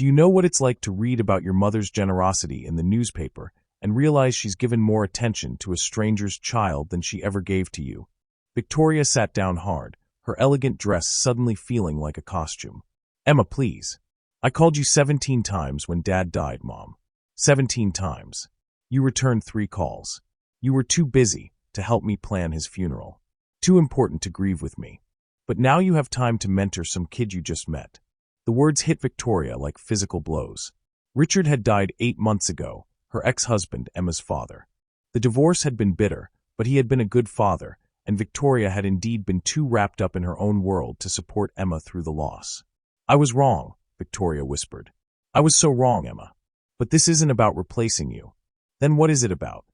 Do you know what it's like to read about your mother's generosity in the newspaper and realize she's given more attention to a stranger's child than she ever gave to you? Victoria sat down hard, her elegant dress suddenly feeling like a costume. Emma, please. I called you 17 times when Dad died, Mom. 17 times. You returned 3 calls. You were too busy to help me plan his funeral. Too important to grieve with me. But now you have time to mentor some kid you just met. The words hit Victoria like physical blows. Richard had died 8 months ago, her ex-husband, Emma's father. The divorce had been bitter, but he had been a good father, and Victoria had indeed been too wrapped up in her own world to support Emma through the loss. I was wrong, Victoria whispered. I was so wrong, Emma. But this isn't about replacing you. Then what is it about?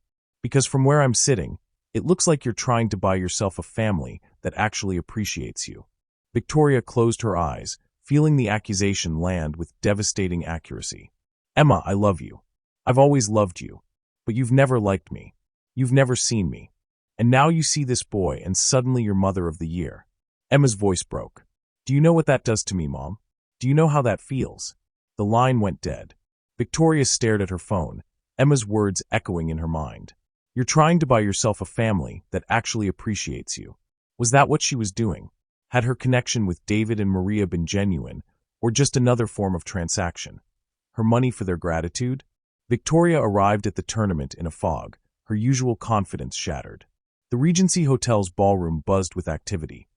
Because from where I'm sitting, it looks like you're trying to buy yourself a family that actually appreciates you. Victoria closed her eyes, feeling the accusation land with devastating accuracy. Emma, I love you. I've always loved you. But you've never liked me. You've never seen me. And now you see this boy and suddenly you're Mother of the Year. Emma's voice broke. Do you know what that does to me, Mom? Do you know how that feels? The line went dead. Victoria stared at her phone, Emma's words echoing in her mind. You're trying to buy yourself a family that actually appreciates you. Was that what she was doing? Had her connection with David and Maria been genuine, or just another form of transaction? Her money for their gratitude? Victoria arrived at the tournament in a fog, her usual confidence shattered. The Regency Hotel's ballroom buzzed with activity.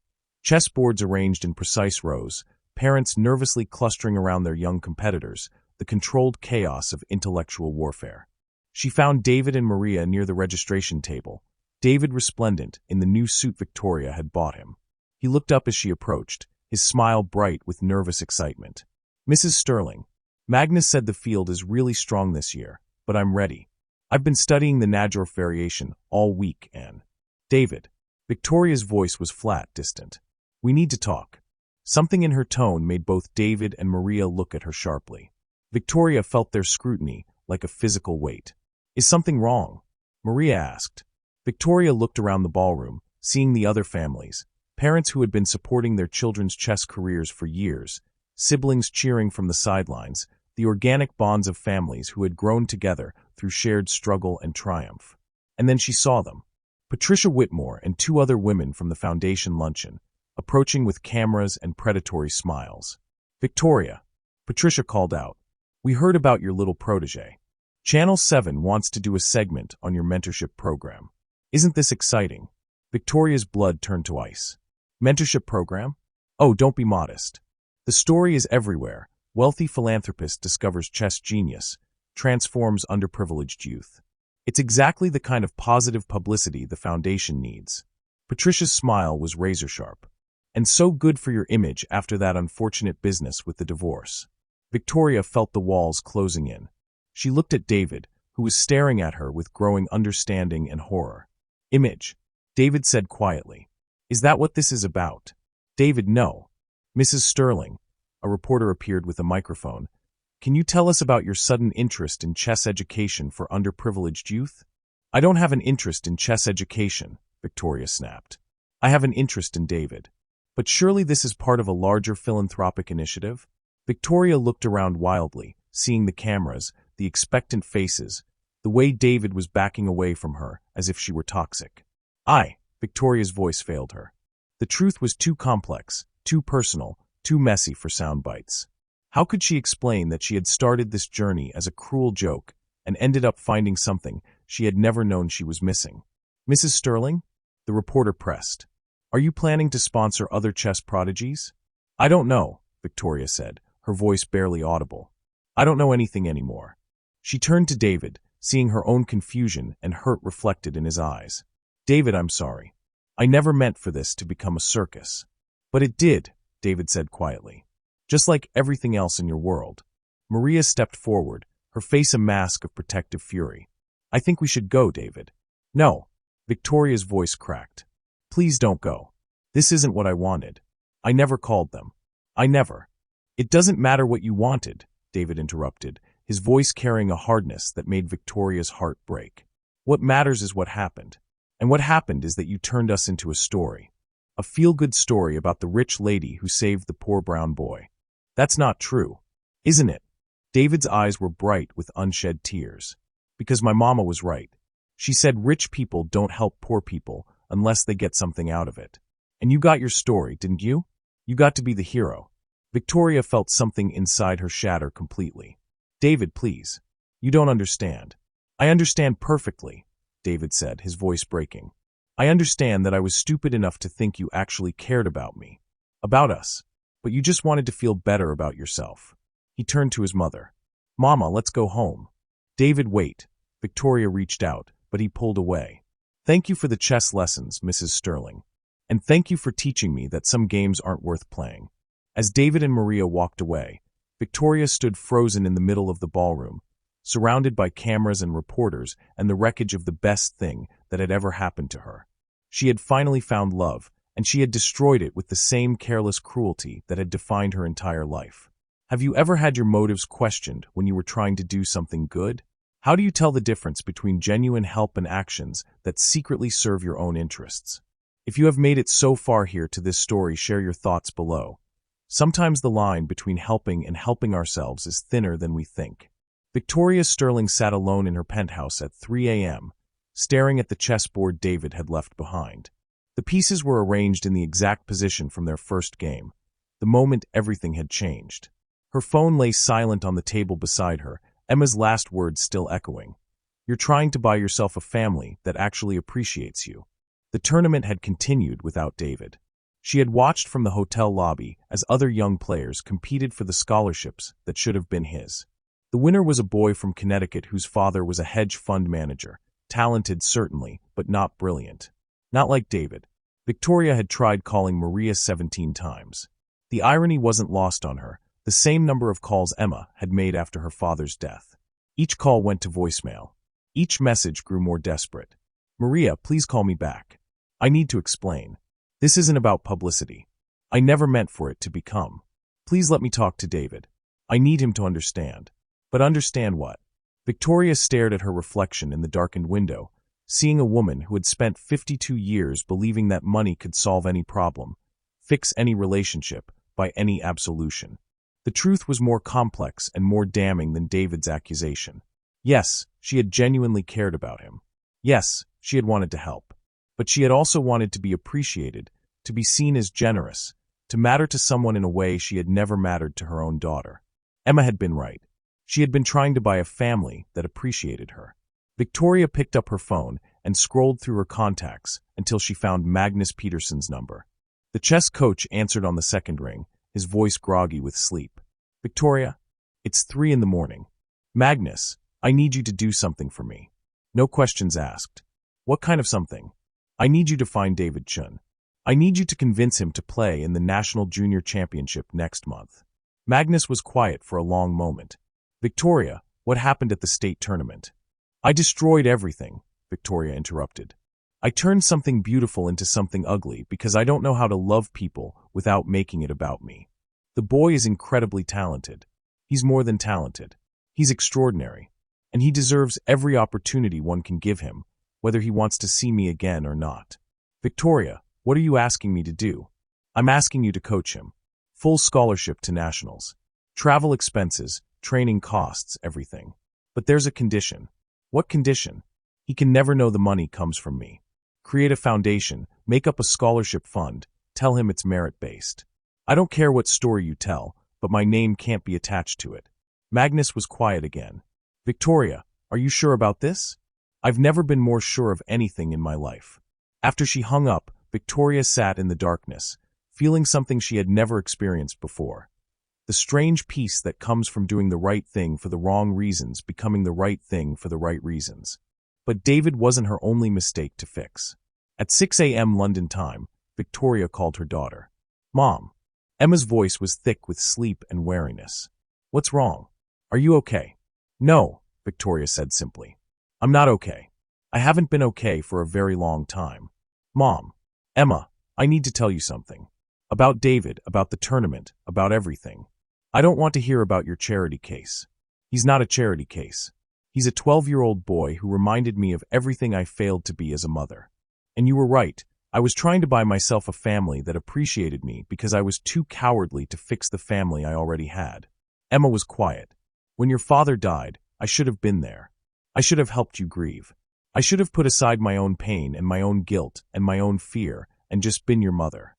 Chessboards arranged in precise rows, parents nervously clustering around their young competitors, the controlled chaos of intellectual warfare. She found David and Maria near the registration table, David resplendent in the new suit Victoria had bought him. He looked up as she approached, his smile bright with nervous excitement. Mrs. Sterling, Magnus said the field is really strong this year, but I'm ready. I've been studying the Najdorf variation all week, Anne. David. Victoria's voice was flat, distant. We need to talk. Something in her tone made both David and Maria look at her sharply. Victoria felt their scrutiny like a physical weight. Is something wrong? Maria asked. Victoria looked around the ballroom, seeing the other families, parents who had been supporting their children's chess careers for years, siblings cheering from the sidelines, the organic bonds of families who had grown together through shared struggle and triumph. And then she saw them. Patricia Whitmore and 2 other women from the foundation luncheon, approaching with cameras and predatory smiles. Victoria, Patricia called out, we heard about your little protege. Channel 7 wants to do a segment on your mentorship program. Isn't this exciting? Victoria's blood turned to ice. Mentorship program? Oh, don't be modest. The story is everywhere. Wealthy philanthropist discovers chess genius, transforms underprivileged youth. It's exactly the kind of positive publicity the foundation needs. Patricia's smile was razor-sharp. And so good for your image after that unfortunate business with the divorce. Victoria felt the walls closing in. She looked at David, who was staring at her with growing understanding and horror. Image, David said quietly. Is that what this is about? David, no. Mrs. Sterling, a reporter appeared with a microphone. Can you tell us about your sudden interest in chess education for underprivileged youth? I don't have an interest in chess education, Victoria snapped. I have an interest in David. But surely this is part of a larger philanthropic initiative? Victoria looked around wildly, seeing the cameras, the expectant faces, the way David was backing away from her as if she were toxic. Victoria's voice failed her. The truth was too complex, too personal, too messy for sound bites. How could she explain that she had started this journey as a cruel joke and ended up finding something she had never known she was missing? Mrs. Sterling? The reporter pressed. Are you planning to sponsor other chess prodigies? I don't know, Victoria said, her voice barely audible. I don't know anything anymore. She turned to David, seeing her own confusion and hurt reflected in his eyes. David, I'm sorry. I never meant for this to become a circus. But it did, David said quietly. Just like everything else in your world. Maria stepped forward, her face a mask of protective fury. I think we should go, David. No. Victoria's voice cracked. Please don't go. This isn't what I wanted. I never called them. I never. It doesn't matter what you wanted, David interrupted, his voice carrying a hardness that made Victoria's heart break. What matters is what happened. And what happened is that you turned us into a story. A feel-good story about the rich lady who saved the poor brown boy. That's not true, isn't it? David's eyes were bright with unshed tears. Because my mama was right. She said rich people don't help poor people unless they get something out of it. And you got your story, didn't you? You got to be the hero. Victoria felt something inside her shatter completely. David, please. You don't understand. I understand perfectly, David said, his voice breaking. I understand that I was stupid enough to think you actually cared about me. About us. But you just wanted to feel better about yourself. He turned to his mother. Mama, let's go home. David, wait. Victoria reached out, but he pulled away. Thank you for the chess lessons, Mrs. Sterling. And thank you for teaching me that some games aren't worth playing. As David and Maria walked away, Victoria stood frozen in the middle of the ballroom, surrounded by cameras and reporters and the wreckage of the best thing that had ever happened to her. She had finally found love, and she had destroyed it with the same careless cruelty that had defined her entire life. Have you ever had your motives questioned when you were trying to do something good? How do you tell the difference between genuine help and actions that secretly serve your own interests? If you have made it so far here to this story, share your thoughts below. Sometimes the line between helping and helping ourselves is thinner than we think. Victoria Sterling sat alone in her penthouse at 3 a.m., staring at the chessboard David had left behind. The pieces were arranged in the exact position from their first game, the moment everything had changed. Her phone lay silent on the table beside her, Emma's last words still echoing. You're trying to buy yourself a family that actually appreciates you. The tournament had continued without David. She had watched from the hotel lobby as other young players competed for the scholarships that should have been his. The winner was a boy from Connecticut whose father was a hedge fund manager, talented certainly, but not brilliant. Not like David. Victoria had tried calling Maria 17 times. The irony wasn't lost on her, the same number of calls Emma had made after her father's death. Each call went to voicemail. Each message grew more desperate. Maria, please call me back. I need to explain. This isn't about publicity. I never meant for it to become. Please let me talk to David. I need him to understand. But understand what? Victoria stared at her reflection in the darkened window, seeing a woman who had spent 52 years believing that money could solve any problem, fix any relationship, by any absolution. The truth was more complex and more damning than David's accusation. Yes, she had genuinely cared about him. Yes, she had wanted to help. But she had also wanted to be appreciated, to be seen as generous, to matter to someone in a way she had never mattered to her own daughter. Emma had been right. She had been trying to buy a family that appreciated her. Victoria picked up her phone and scrolled through her contacts until she found Magnus Peterson's number. The chess coach answered on the second ring, his voice groggy with sleep. Victoria, it's 3 a.m. Magnus, I need you to do something for me. No questions asked. What kind of something? I need you to find David Chun. I need you to convince him to play in the National Junior Championship next month. Magnus was quiet for a long moment. Victoria, what happened at the state tournament? I destroyed everything, Victoria interrupted. I turned something beautiful into something ugly because I don't know how to love people without making it about me. The boy is incredibly talented. He's more than talented. He's extraordinary. And he deserves every opportunity one can give him, whether he wants to see me again or not. Victoria, what are you asking me to do? I'm asking you to coach him. Full scholarship to nationals. Travel expenses, training costs, everything. But there's a condition. What condition? He can never know the money comes from me. Create a foundation, make up a scholarship fund, tell him it's merit-based. I don't care what story you tell, but my name can't be attached to it. Magnus was quiet again. Victoria, are you sure about this? I've never been more sure of anything in my life. After she hung up, Victoria sat in the darkness, feeling something she had never experienced before. The strange peace that comes from doing the right thing for the wrong reasons becoming the right thing for the right reasons. But David wasn't her only mistake to fix. At 6 a.m. London time, Victoria called her daughter. Mom. Emma's voice was thick with sleep and wariness. What's wrong? Are you okay? No, Victoria said simply. I'm not okay. I haven't been okay for a very long time. Mom. Emma, I need to tell you something. About David, about the tournament, about everything. I don't want to hear about your charity case. He's not a charity case. He's a 12-year-old boy who reminded me of everything I failed to be as a mother. And you were right. I was trying to buy myself a family that appreciated me because I was too cowardly to fix the family I already had. Emma was quiet. When your father died, I should have been there. I should have helped you grieve. I should have put aside my own pain and my own guilt and my own fear and just been your mother.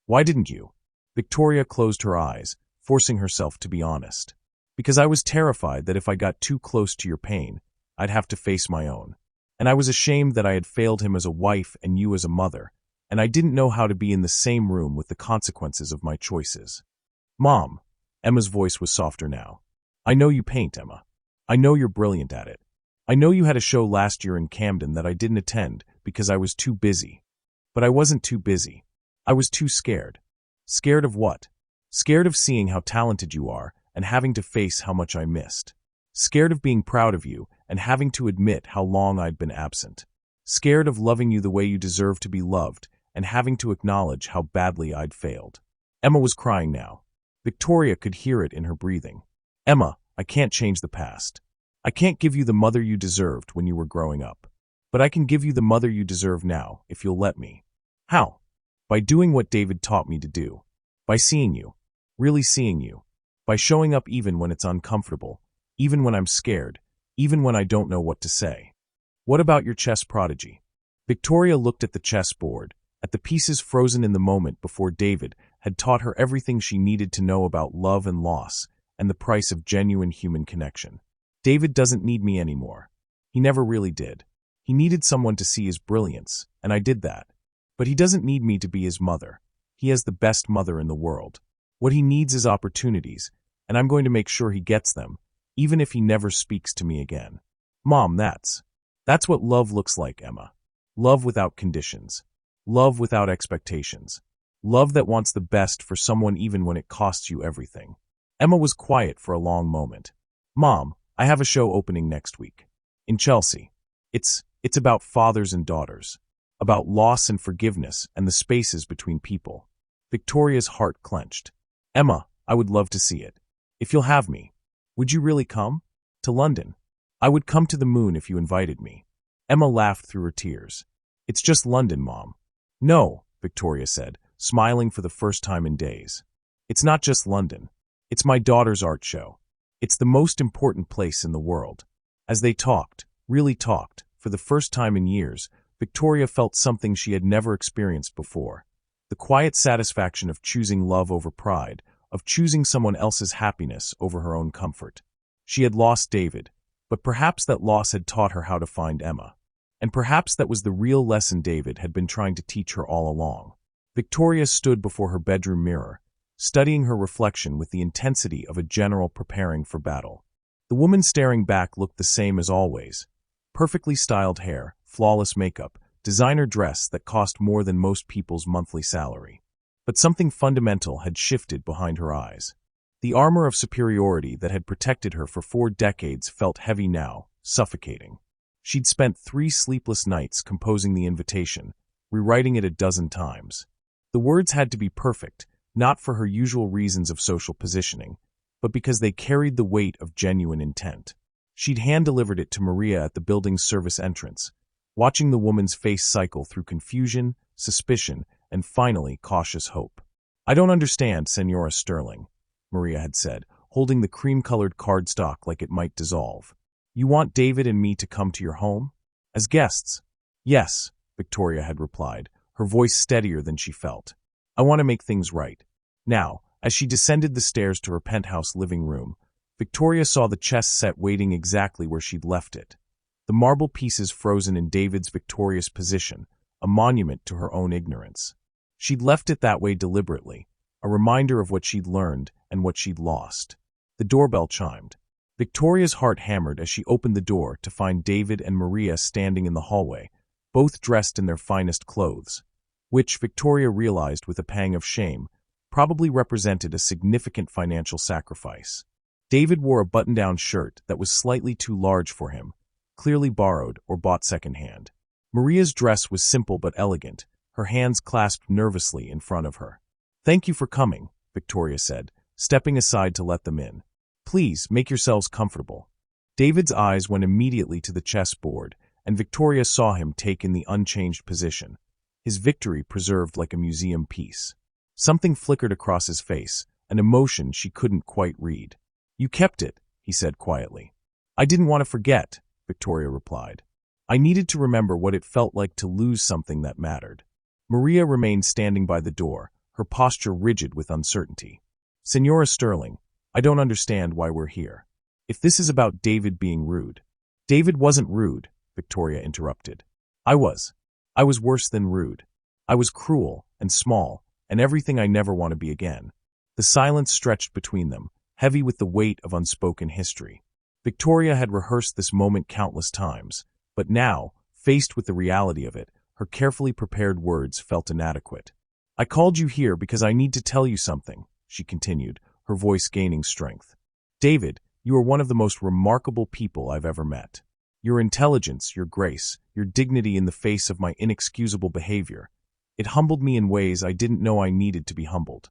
Why didn't you? Victoria closed her eyes, forcing herself to be honest. Because I was terrified that if I got too close to your pain, I'd have to face my own. And I was ashamed that I had failed him as a wife and you as a mother, and I didn't know how to be in the same room with the consequences of my choices. Mom, Emma's voice was softer now. I know you paint, Emma. I know you're brilliant at it. I know you had a show last year in Camden that I didn't attend because I was too busy. But I wasn't too busy. I was too scared. Scared of what? Scared of seeing how talented you are and having to face how much I missed. Scared of being proud of you and having to admit how long I'd been absent. Scared of loving you the way you deserve to be loved and having to acknowledge how badly I'd failed. Emma was crying now. Victoria could hear it in her breathing. Emma, I can't change the past. I can't give you the mother you deserved when you were growing up. But I can give you the mother you deserve now, if you'll let me. How? By doing what David taught me to do. By seeing you. Really seeing you. By showing up even when it's uncomfortable, even when I'm scared, even when I don't know what to say. What about your chess prodigy? Victoria looked at the chessboard, at the pieces frozen in the moment before David had taught her everything she needed to know about love and loss and the price of genuine human connection. David doesn't need me anymore. He never really did. He needed someone to see his brilliance, and I did that. But he doesn't need me to be his mother. He has the best mother in the world. What he needs is opportunities, and I'm going to make sure he gets them, even if he never speaks to me again. Mom, that's what love looks like, Emma. Love without conditions. Love without expectations. Love that wants the best for someone even when it costs you everything. Emma was quiet for a long moment. Mom, I have a show opening next week. In Chelsea. It's about fathers and daughters. About loss and forgiveness and the spaces between people. Victoria's heart clenched. Emma, I would love to see it. If you'll have me. Would you really come? To London? I would come to the moon if you invited me. Emma laughed through her tears. It's just London, Mom. No, Victoria said, smiling for the first time in days. It's not just London. It's my daughter's art show. It's the most important place in the world. As they talked, really talked, for the first time in years, Victoria felt something she had never experienced before. The quiet satisfaction of choosing love over pride, of choosing someone else's happiness over her own comfort. She had lost David, but perhaps that loss had taught her how to find Emma. And perhaps that was the real lesson David had been trying to teach her all along. Victoria stood before her bedroom mirror, studying her reflection with the intensity of a general preparing for battle. The woman staring back looked the same as always. Perfectly styled hair, flawless makeup, designer dress that cost more than most people's monthly salary. But something fundamental had shifted behind her eyes. The armor of superiority that had protected her for 4 decades felt heavy now, suffocating. She'd spent 3 sleepless nights composing the invitation, rewriting it a dozen times. The words had to be perfect, not for her usual reasons of social positioning, but because they carried the weight of genuine intent. She'd hand-delivered it to Maria at the building's service entrance, watching the woman's face cycle through confusion, suspicion, and finally cautious hope. I don't understand, Senora Sterling, Maria had said, holding the cream-colored cardstock like it might dissolve. You want David and me to come to your home? As guests? Yes, Victoria had replied, her voice steadier than she felt. I want to make things right. Now, as she descended the stairs to her penthouse living room, Victoria saw the chess set waiting exactly where she'd left it. The marble pieces frozen in David's victorious position, a monument to her own ignorance. She'd left it that way deliberately, a reminder of what she'd learned and what she'd lost. The doorbell chimed. Victoria's heart hammered as she opened the door to find David and Maria standing in the hallway, both dressed in their finest clothes, which, Victoria realized with a pang of shame, probably represented a significant financial sacrifice. David wore a button-down shirt that was slightly too large for him, clearly borrowed or bought secondhand. Maria's dress was simple but elegant, her hands clasped nervously in front of her. Thank you for coming, Victoria said, stepping aside to let them in. Please, make yourselves comfortable. David's eyes went immediately to the chessboard, and Victoria saw him take in the unchanged position, his victory preserved like a museum piece. Something flickered across his face, an emotion she couldn't quite read. You kept it, he said quietly. I didn't want to forget, Victoria replied. I needed to remember what it felt like to lose something that mattered. Maria remained standing by the door, her posture rigid with uncertainty. Senora Sterling, I don't understand why we're here. If this is about David being rude. David wasn't rude, Victoria interrupted. I was worse than rude. I was cruel and small, and everything I never want to be again. The silence stretched between them, heavy with the weight of unspoken history. Victoria had rehearsed this moment countless times, but now, faced with the reality of it, her carefully prepared words felt inadequate. I called you here because I need to tell you something, she continued, her voice gaining strength. David, you are one of the most remarkable people I've ever met. Your intelligence, your grace, your dignity in the face of my inexcusable behavior. It humbled me in ways I didn't know I needed to be humbled.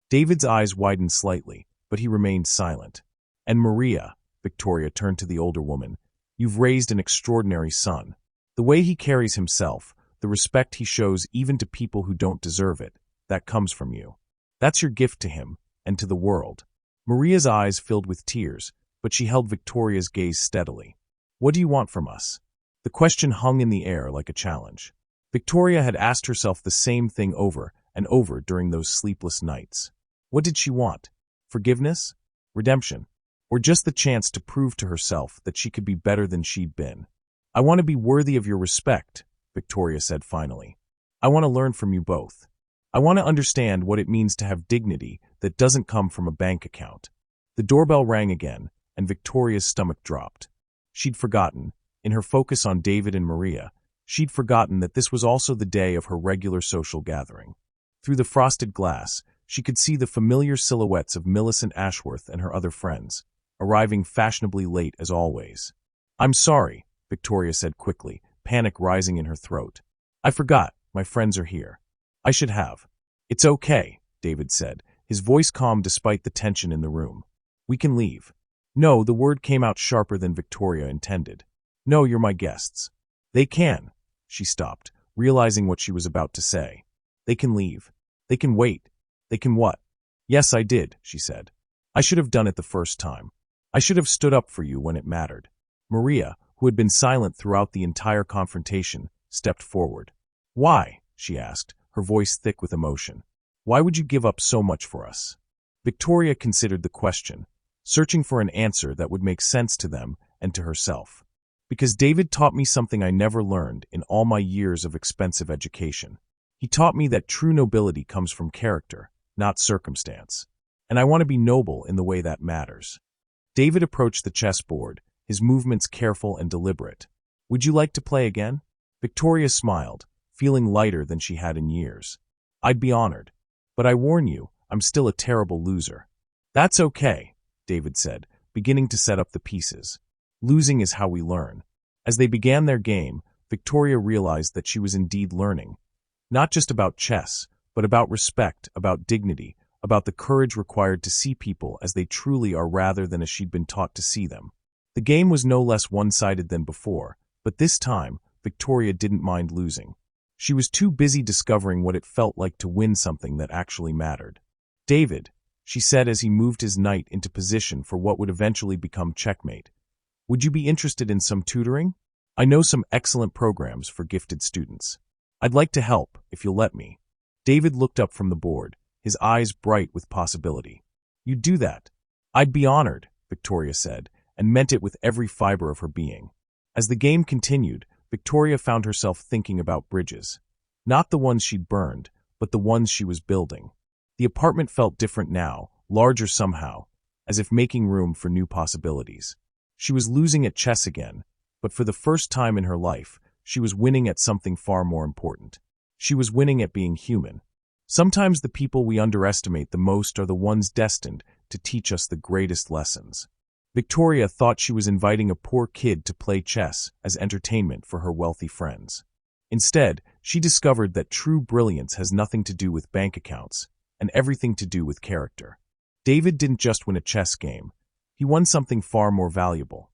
David's eyes widened slightly, but he remained silent. And Maria, Victoria turned to the older woman, you've raised an extraordinary son. The way he carries himself, the respect he shows even to people who don't deserve it, that comes from you. That's your gift to him, and to the world. Maria's eyes filled with tears, but she held Victoria's gaze steadily. What do you want from us? The question hung in the air like a challenge. Victoria had asked herself the same thing over and over during those sleepless nights. What did she want? Forgiveness? Redemption? Or just the chance to prove to herself that she could be better than she'd been? I want to be worthy of your respect, Victoria said finally. I want to learn from you both. I want to understand what it means to have dignity that doesn't come from a bank account. The doorbell rang again, and Victoria's stomach dropped. She'd forgotten, in her focus on David and Maria, she'd forgotten that this was also the day of her regular social gathering. Through the frosted glass, she could see the familiar silhouettes of Millicent Ashworth and her other friends, arriving fashionably late as always. I'm sorry, Victoria said quickly, panic rising in her throat. I forgot, my friends are here. I should have. It's okay, David said, his voice calm despite the tension in the room. We can leave. No, the word came out sharper than Victoria intended. No, you're my guests. They can. She stopped, realizing what she was about to say. They can leave. They can wait. They can what? Yes, I did, she said. I should have done it the first time. I should have stood up for you when it mattered. Maria, who had been silent throughout the entire confrontation, stepped forward. Why? She asked, her voice thick with emotion. Why would you give up so much for us? Victoria considered the question, searching for an answer that would make sense to them and to herself. Because David taught me something I never learned in all my years of expensive education. He taught me that true nobility comes from character, not circumstance. And I want to be noble in the way that matters. David approached the chessboard, his movements careful and deliberate. Would you like to play again? Victoria smiled, feeling lighter than she had in years. I'd be honored. But I warn you, I'm still a terrible loser. That's okay, David said, beginning to set up the pieces. Losing is how we learn. As they began their game, Victoria realized that she was indeed learning. Not just about chess, but about respect, about dignity, about the courage required to see people as they truly are rather than as she'd been taught to see them. The game was no less one-sided than before, but this time, Victoria didn't mind losing. She was too busy discovering what it felt like to win something that actually mattered. David, she said as he moved his knight into position for what would eventually become checkmate. Would you be interested in some tutoring? I know some excellent programs for gifted students. I'd like to help, if you'll let me. David looked up from the board, his eyes bright with possibility. You'd do that? I'd be honored, Victoria said, and meant it with every fiber of her being. As the game continued, Victoria found herself thinking about bridges. Not the ones she'd burned, but the ones she was building. The apartment felt different now, larger somehow, as if making room for new possibilities. She was losing at chess again, but for the first time in her life, she was winning at something far more important. She was winning at being human. Sometimes the people we underestimate the most are the ones destined to teach us the greatest lessons. Victoria thought she was inviting a poor kid to play chess as entertainment for her wealthy friends. Instead, she discovered that true brilliance has nothing to do with bank accounts and everything to do with character. David didn't just win a chess game. He won something far more valuable.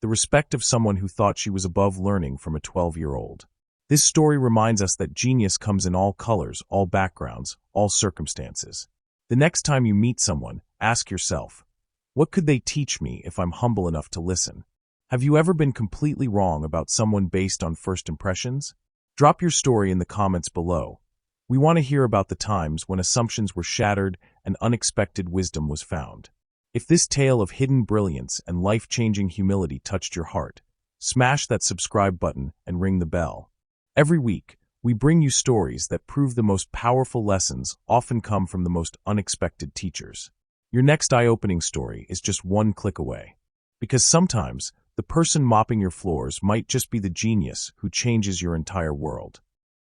The respect of someone who thought she was above learning from a 12-year-old. This story reminds us that genius comes in all colors, all backgrounds, all circumstances. The next time you meet someone, ask yourself, What could they teach me if I'm humble enough to listen? Have you ever been completely wrong about someone based on first impressions? Drop your story in the comments below. We want to hear about the times when assumptions were shattered and unexpected wisdom was found. If this tale of hidden brilliance and life-changing humility touched your heart, smash that subscribe button and ring the bell. Every week, we bring you stories that prove the most powerful lessons often come from the most unexpected teachers. Your next eye-opening story is just one click away. Because sometimes, the person mopping your floors might just be the genius who changes your entire world.